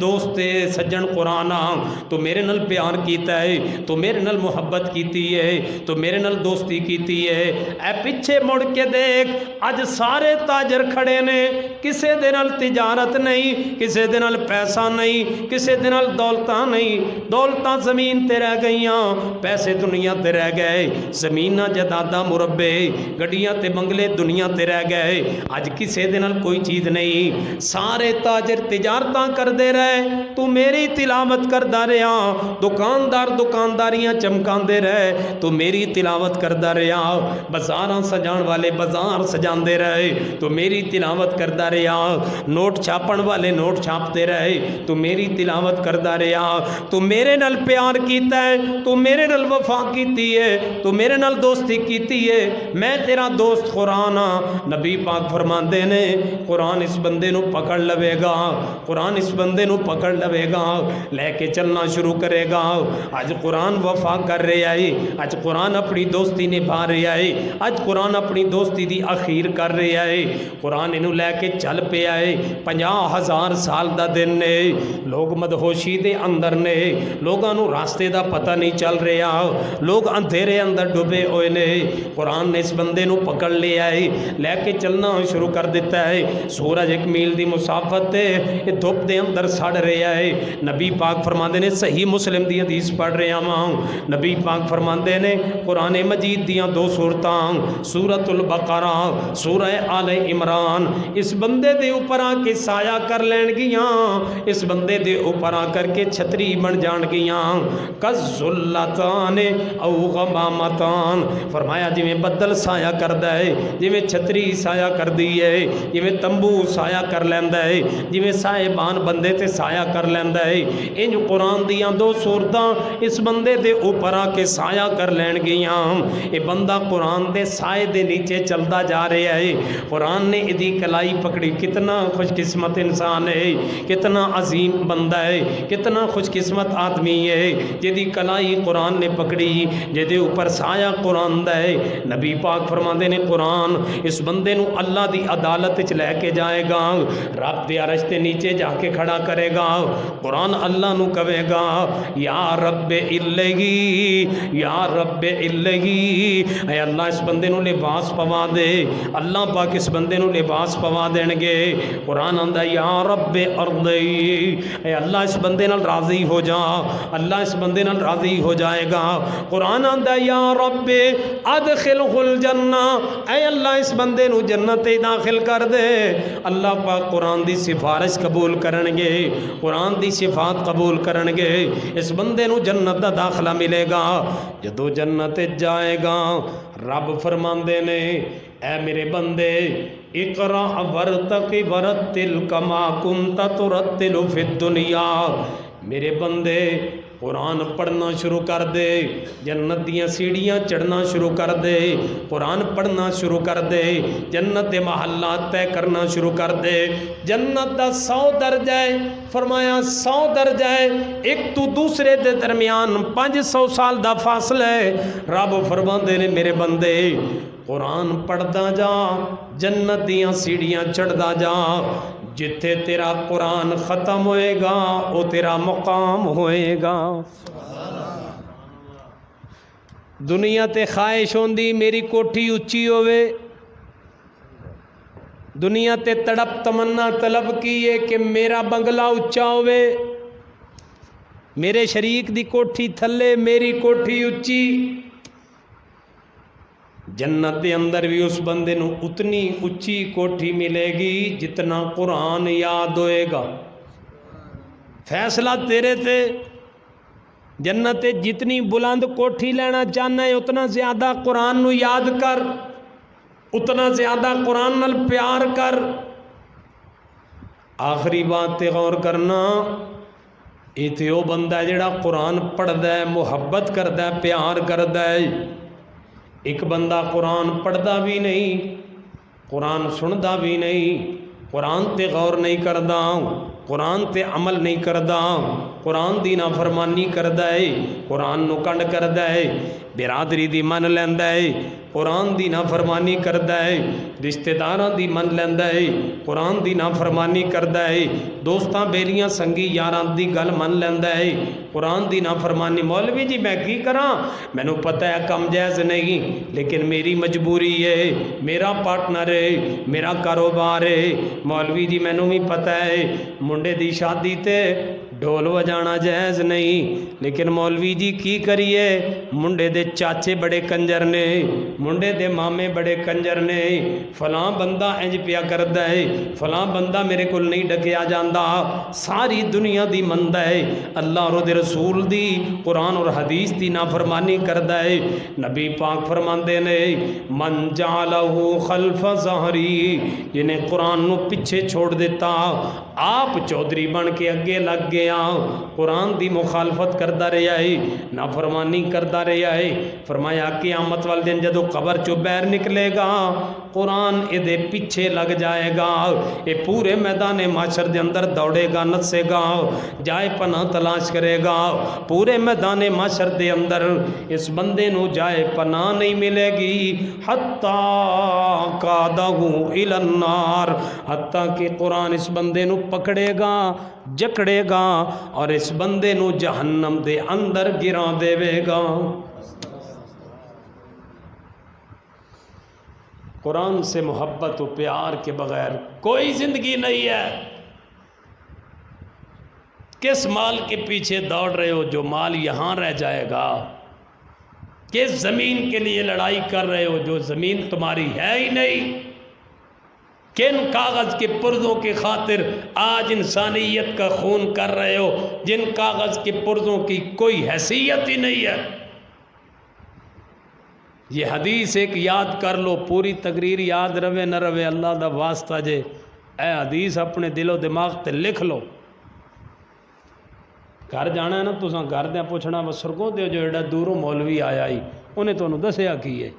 دوست سجن قرآن ہوں۔ تو میرے نال پیار کیتا ہے، تو میرے نال محبت کیتی ہے، تو میرے نال دوستی کیتی ہے۔ اے پیچھے مڑ کے دیکھ، اج سارے تاجر کھڑے نے، کسے دے نال تجارت نہیں، کسے دے نال پیسہ نہیں، کسے دے نال دولتاں نہیں، دولتاں زمین تے رہ گئیاں، پیسے دنیا تے رہ گئے، زمیناں جائیداداں مربے گڈیاں تے بنگلے دنیا تے رہ گئے، اج کسے دے نال کوئی چیز نہیں۔ سارے تاجر تجارتاں کردے رہے، تو میری تلاوت کردا رہیا، دکاندار دکانداریاں چمکاندے رہے، تو میری تلاوت کردا رہیا، بازاراں سجان والے بازار سجاندے رہے، تو میری تلاوت کردا رہیا، نوٹ چھاپن والے نوٹ چھاپتے رہے، تو میری تلاوت کردا رہیا۔ تو میرے نال پیار کیتا ہے، تو میرے نال وفا کیتی ہے، تو میرے نال دوستی کیتی ہے، میں تیرا دوست قرآن ہاں۔ نبی پاک فرماندے نے قرآن اس بندے نو پکڑ لوے گا، قرآن اس بندے نو پکڑ لوے گا، لے کے چلنا شروع کرے گا۔ اج قرآن وفا کر رہا ہے، اج قرآن اپنی دوستی نبھا رہا ہے، اج قرآن اپنی دوستی دی اخیر کر رہا ہے۔ قرآن انہوں لے کے چل پیا ہے، 50,000 سال دا دن نے، لوگ مدہوشی دے اندر نے، لوگاں نو راستے دا پتہ نہیں چل رہا، لوگ اندھیرے اندر ڈوبے ہوئے نے۔ قرآن نے اس بندے نو پکڑ لیا ہے، لے کے چلنا شروع کر دیتا ہے۔ سورج 1 میل دی مسافت ہے، یہ دھوپ دے اندر سڑ رہا ہے۔ نبی پاک فرماندے نے، صحیح مسلم دی حدیث پڑھ رہا ہاں، نبی پاک فرماندے نے قرآن مجید دیاں 2 سورتاں، سورۃ البقرہ، سورہ آل عمران، اس بندے دے اوپر آ کے سایہ کر لین گیاں، اس بندے دے اوپر آ کر کے چھتری بن جان گیاں، کذلتان او غمامتان، فرمایا جی میں بدل سایہ کردا ہے، جی میں چھتری سایہ کر دی ہے، جی میں تمبو سایہ کر لیندا ہے، جی میں صاحبان بندے تے سایہ کر لیندا ہے، انج قرآن دیاں 2 سورتاں اس بندے دے اوپر آ کے سایہ کر لین گیاں۔ یہ بندہ قرآن دے سائے دے نیچے چلدا جا رہا ہے، قرآن نے ادھی کلائی پکڑی۔ کتنا خوش قسمت انسان ہے، کتنا عظیم بندہ ہے، کتنا خوش قسمت آدمی ہے جدی کلائی قرآن نے پکڑی، جدے اوپر سایہ قرآن دا ہے۔ نبی پاک فرماندے نے قرآن اس بندے نو اللہ دی عدالت وچ لے کے جائے گا، رب دے عرش تے نیچے جا کے کھڑا کرے گا۔ قرآن اللہ نو کہے گا، یا رب الہی، یا رب الہی، اے اللہ اس بندے نو لباس پوا دے۔ اللہ پاک اس بندے نو لباس پوا دین گے۔ قرآن آندا یا رب ارضی، اے اللہ اس بندے نال راضی ہو جا، اللہ اس بندے نال راضی ہو جائے گا۔ قرآن آندا یا رب ادخلہ الجنہ، اے اللہ اس بندے نو جنت داخل کر دے۔ اللہ پاک قرآن دی سفارش قبول کرن گے، قرآن دی صفات قبول کرن گے، اس بندے نو جنت دا داخلہ ملے گا۔ جدو جنت جائے گا، رب فرماندے نے، اے میرے بندے اقرا ورتقی ورتل کما کنت ترتل فی الدنیا، میرے بندے قرآن پڑھنا شروع کر دے، جنت دیاں سیڑھیاں چڑھنا شروع کر دے، قرآن پڑھنا شروع کر دے، جنت دے محلات طے کرنا شروع کر دے۔ جنت دا 100 درجہ ہے، فرمایا 100 درجہ ہے، ایک تو دوسرے دے درمیان 500 سال دا فاصلہ ہے۔ رب فرماندے نے میرے بندے قرآن پڑھدا جا، جنت دیاں سیڑھیاں چڑھدا جا، جتھے تیرا قرآن ختم ہوئے گا وہ تیرا مقام ہوئے گا۔ دنیا تے خواہش ہوندی میری کوٹھی اچھی ہوئے، دنیا تے تڑپ تمنا طلب کیے کہ میرا بنگلہ اچھا ہوئے، میرے شریک دی کوٹھی تھلے میری کوٹھی اچھی۔ جنت دے اندر بھی اس بندے نو اتنی اچھی کوٹھی ملے گی جتنا قرآن یاد ہوئے گا۔ فیصلہ تیرے تے، جنت جتنی بلند کوٹھی لینا چاہنا ہے اتنا زیادہ قرآن نو یاد کر، اتنا زیادہ قرآن نال پیار کر۔ آخری بات تے غور کرنا، یہ تو وہ بندہ ہے جڑا قرآن پڑھتا ہے، محبت کرتا ہے، پیار کرتا ہے۔ ایک بندہ قرآن پڑھتا بھی نہیں، قرآن سنتا بھی نہیں، قرآن تے غور نہیں کرتا، قرآن تے عمل نہیں کرتا، قرآن دی نافرمانی کرتا ہے، قرآن نو کنڈ کرتا ہے، برادری دی من لیندا ہے، قرآن دی نافرمانی کرتا ہے، رشتہ داراں دی من لیندا ہے، قرآن دی نافرمانی کرتا ہے، دوستاں بیلیاں سنگی یاراں دی گل من لیندا ہے، قرآن دی نافرمانی۔ مولوی جی میں کی کراں، مینوں پتہ ہے کم جائز نہیں، لیکن میری مجبوری ہے، میرا پارٹنر ہے، میرا کاروبار ہے۔ مولوی جی مینوں بھی پتہ ہے منڈے دی شادی تے ڈھول وجانا جائز نہیں، لیکن مولوی جی کی کریے، منڈے دے چاچے بڑے کنجر نے، منڈے دے مامے بڑے کنجر نے، فلاں بندہ انج پیا کردا ہے، فلاں بندہ میرے کو نہیں ڈکیا جاندا، ساری دنیا دی مندا ہے، اللہ اور دے رسول دی قرآن اور حدیث دی نافرمانی کردا ہے۔ نبی پاک فرماندے نے من جعلہ خلف ظہری، جنہیں قرآن نو پیچھے چھوڑ دیتا، آپ چودھری بن کے اگے لگ گیا، قرآن دی مخالفت کردا رہیا ہے، نافرمانی کردا رہیا ہے۔ فرمایا قیامت والے دن جدو قبر چو باہر نکلے گا، قرآن اے دے پیچھے لگ جائے گا، اے پورے میدان معاشر دے اندر دوڑے گا، نسے گا، جائے پناہ تلاش کرے گا، پورے میدان معاشر دے اندر اس بندے نو جائے پناہ نہیں ملے گی، حتیٰ قادہ الی النار، حتیٰ کہ قرآن اس بندے نو پکڑے گا، جکڑے گا، اور اس بندے نو جہنم دے اندر گرا دے گا۔ قرآن سے محبت و پیار کے بغیر کوئی زندگی نہیں ہے۔ کس مال کے پیچھے دوڑ رہے ہو جو مال یہاں رہ جائے گا؟ کس زمین کے لیے لڑائی کر رہے ہو جو زمین تمہاری ہے ہی نہیں؟ کن کاغذ کے پرزوں کی خاطر آج انسانیت کا خون کر رہے ہو جن کاغذ کے پرزوں کی کوئی حیثیت ہی نہیں ہے؟ یہ حدیث ایک یاد کر لو، پوری تقریر یاد روے نہ روے اللہ دا واسطہ جے، اے حدیث اپنے دل و دماغ تے لکھ لو۔ گھر جانا ہے نا تساں گھر دیا پوچھنا بسرگوں دے جو ایڈا دوروں مولوی آیا ہی انہیں تو انہوں دسیا کی ہے،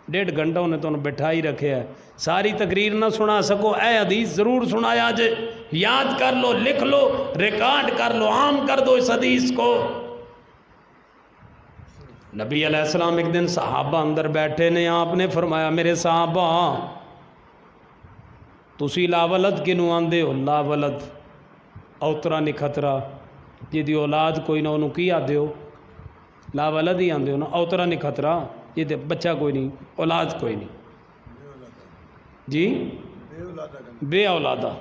1.5 گھنٹہ انہیں تو انہوں بٹھا ہی رکھے ہے، ساری تقریر نہ سنا سکو، اے حدیث ضرور سنایا جے، یاد کر لو، لکھ لو، ریکارڈ کر لو، عام کر دو اس حدیث کو۔ نبی علیہ السلام ایک دن صحابہ اندر بیٹھے نے، آپ نے فرمایا میرے صحابہ تسی لا ولد کنوں آندے ہو؟ لا ولد اوترا نکھترا، جی اولاد کوئی نہ انہوں کی آدھے ہو؟ لا ولد ہی آندے ہو نا، اوترا نکھترا جی بچہ کوئی نہیں، اولاد کوئی نہیں، جی بے اولادہ۔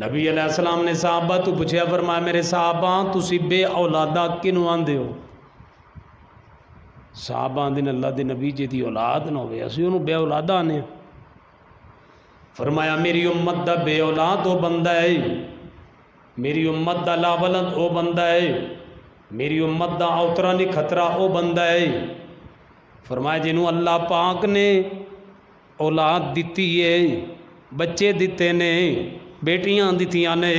نبی علیہ السلام نے صحابہ تو پوچھیا، فرمایا میرے صحابہ تسی بے اولادہ کنوں آندے ہو؟ صحابہ آندے اللہ دے نبی جی دی اولاد نہ ہوئے اسی انہوں بے اولادہ آنے۔ فرمایا میری امت دا بے اولاد وہ بندہ ہے، میری امت دا لا ولد وہ بندہ ہے، میری امت دا اوترا نہیں خطرہ وہ بندہ ہے۔ فرمایا جنہوں اللہ پاک نے اولاد دیتی ہے، بچے دیتے نے، بیٹیاں دیتیاں نے،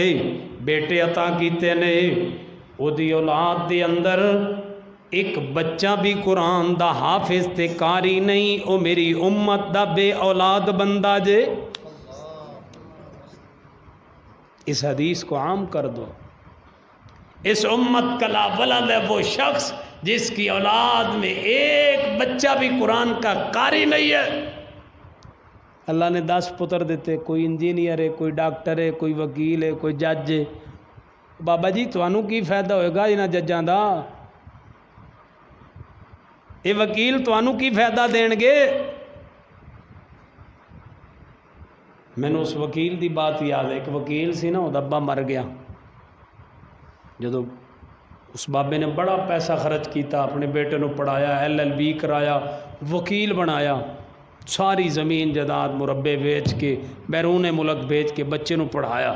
بیٹے عطا کیتے نے، وہ دی اولاد دے اندر ایک بچہ بھی قرآن دا حافظ تے قاری نہیں، او میری امت دا بے اولاد بندہ جے۔ اس حدیث کو عام کر دو، اس امت کا لا ولد ہے وہ شخص جس کی اولاد میں ایک بچہ بھی قرآن کا قاری نہیں ہے۔ اللہ نے 10 پتر دیتے، کوئی انجینئر ہے، کوئی ڈاکٹر ہے، کوئی وکیل ہے، کوئی جج ہے۔ بابا جی تھانوں کی فائدہ ہوئے گا انہاں ججاں دا؟ یہ وکیل تھانوں کی فائدہ دین گے؟ میں نے اس وکیل دی بات یاد ہے، ایک وکیل سی نا، وہ ابا مر گیا، جدو اس بابے نے بڑا پیسہ خرچ کیتا، اپنے بیٹے نو پڑھایا، LLB کرایا، وکیل بنایا، ساری زمین جائیداد مربے بیچ کے بیرون ملک بیچ کے بچے نو پڑھایا۔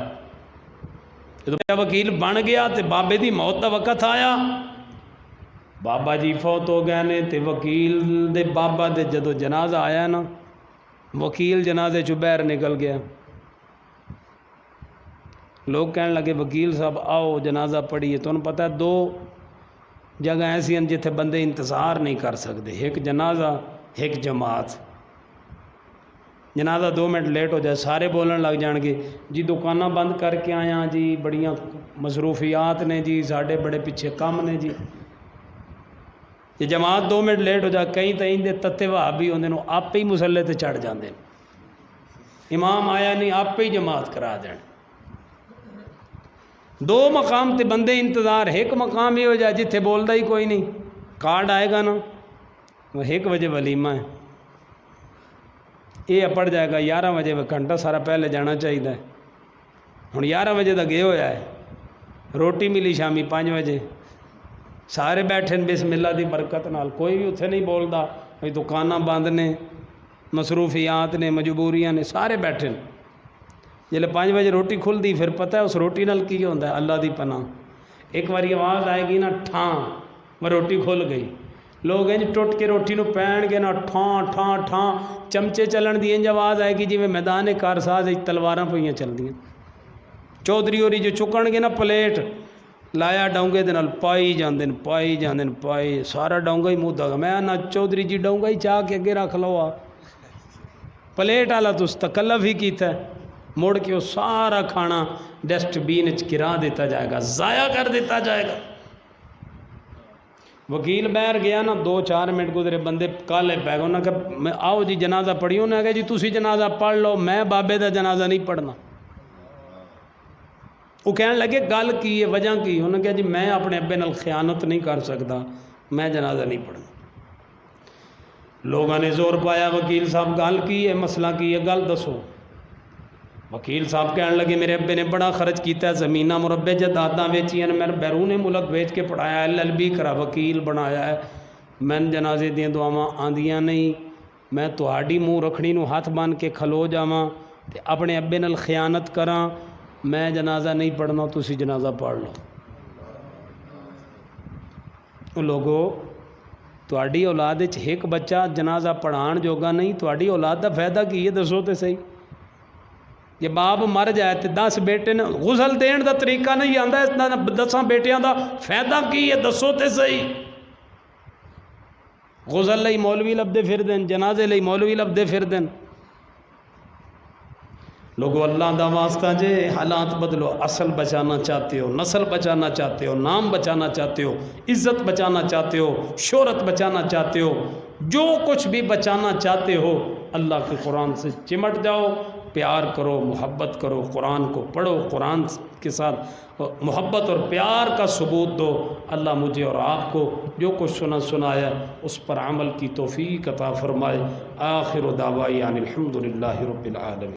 جدو وکیل بن گیا تے بابے دی موت دا وقت آیا، بابا جی فوت ہو گئے نے، تے وکیل دے بابا دے جدو جنازہ آیا نا، وکیل جنازے چو باہر نکل گیا، لوگ کہنے لگے وکیل صاحب آؤ جنازہ پڑھیے. تو انہوں پتہ ہے 2 جگہ ایسی ہیں جتھے بندے انتظار نہیں کر سکتے, ایک جنازہ ایک جماعت. جنازہ 2 منٹ لیٹ ہو جائے سارے بولن لگ جان گے جی دکاناں بند کر کے آیا جی, بڑیاں مصروفیات نے جی, ساڈے بڑے پیچھے کام نے جی. یہ جماعت 2 منٹ لیٹ ہو جائے کئی تو اندے تتے وہابی ہوندے نو آپ ہی مسلے تے چڑھ جاندے, امام آیا نہیں آپ ہی جماعت کرا دین. 2 مقام تے بندے انتظار, ایک مقام یہ ہو جائے جتھے بولدا ہی کوئی نہیں, کارڈ آئے گا نا وہ 1 بجے ولیمہ ہے, یہ پڑ جائے گا 11 بجے, گھنٹہ سارا پہلے جانا چاہیے. ہوں 11 بجے تک یہ ہویا ہے, روٹی ملی شامی 5 بجے, سارے بیٹھے بسم اللہ دی برکت نال, کوئی بھی اتنے نہیں بولدا, کوئی دکاناں بند نے, مصروفیات نے, مجبوریاں نے, سارے بیٹھے. جلے 5 بجے روٹی کھل دی پھر پتہ ہے اس روٹی نال کی ہوتا ہے, اللہ دی پناہ. ایک باری آواز آئے گی نا ٹھاں, وہ روٹی کھل گئی, لوگ انج ٹوٹ کے روٹی نو پین گے نا ٹھاں ٹھاں ٹھاں, چمچے چلن دی انج آواز آئے گی جی میں میدان کارساز تلواراں پئیاں چل دیاں. چودھری ہوری جو چکن گے نا پلیٹ لایا ڈونگے دے نال پائی جاندن پائی, سارا ڈونگا ہی منہ دا. میں نا چودھری جی ڈونگا ہی چاہ کے اگے رکھ لو, پلیٹ والا تو تکلف ہی کیتا ہے, مڑ کے وہ سارا کھانا ڈسٹ بین گرا دیتا جائے گا, ضائع کر دیتا جائے گا. وکیل باہر گیا نا 2-4 منٹ گزرے, بندے کالے پی گئے, انہوں نے کہا میں آؤ جی جنازہ پڑھیو. انہوں نے کہا جی تسی جنازہ پڑھ لو, میں بابے دا جنازہ نہیں پڑھنا. وہ کہنے لگے گل کی ہے, وجہ کی؟ انہوں نے کہا جی میں اپنے ابے نال خیانت نہیں کر سکتا, میں جنازہ نہیں پڑھنا. لوگوں نے زور پایا وکیل صاحب گل کی ہے, مسئلہ کی ہے, گل دسو. وکیل صاحب کہنے لگے میرے ابے نے بڑا خرچ کیتا ہے, زمینہ مربع جائیداداں ویچیاں نے, میں بیرون ملک بھیج کے پڑھایا, LLB کرا, وکیل بنایا ہے. میں جنازے دیاں دعاواں آندیاں نہیں, میں تہاڈی منہ رکھڑی نو ہاتھ بن کے کھلو جاواں تے اپنے ابے نال خیانت کراں, میں جنازہ نہیں پڑھنا, تسی جنازہ پڑھ لو. لوگو تہاڈی اولاد وچ ایک بچہ جنازہ پڑھان جوگا نہیں, تہاڈی اولاد دا فائدہ کی ہے دسو تے صحیح. جے باپ مر جائے تے 10 بیٹے نے غسل دین دا طریقہ نہیں آندا, 10 بیٹیاں دا فائدہ کی ہے دسو تے صحیح. غسل لئی مولوی لبدے پھر دین, جنازے لئی مولوی لبدے پھر دین. لوگو اللہ دا واسطہ جے حالات بدلو, اصل بچانا چاہتے ہو, نسل بچانا چاہتے ہو, نام بچانا چاہتے ہو, عزت بچانا چاہتے ہو, شہرت بچانا چاہتے ہو, جو کچھ بھی بچانا چاہتے ہو اللہ کے قرآن سے چمٹ جاؤ, پیار کرو, محبت کرو, قرآن کو پڑھو, قرآن کے ساتھ محبت اور پیار کا ثبوت دو. اللہ مجھے اور آپ کو جو کچھ سنایا اس پر عمل کی توفیق عطا فرمائے. آخر دعوانا الحمدللہ رب العالمین.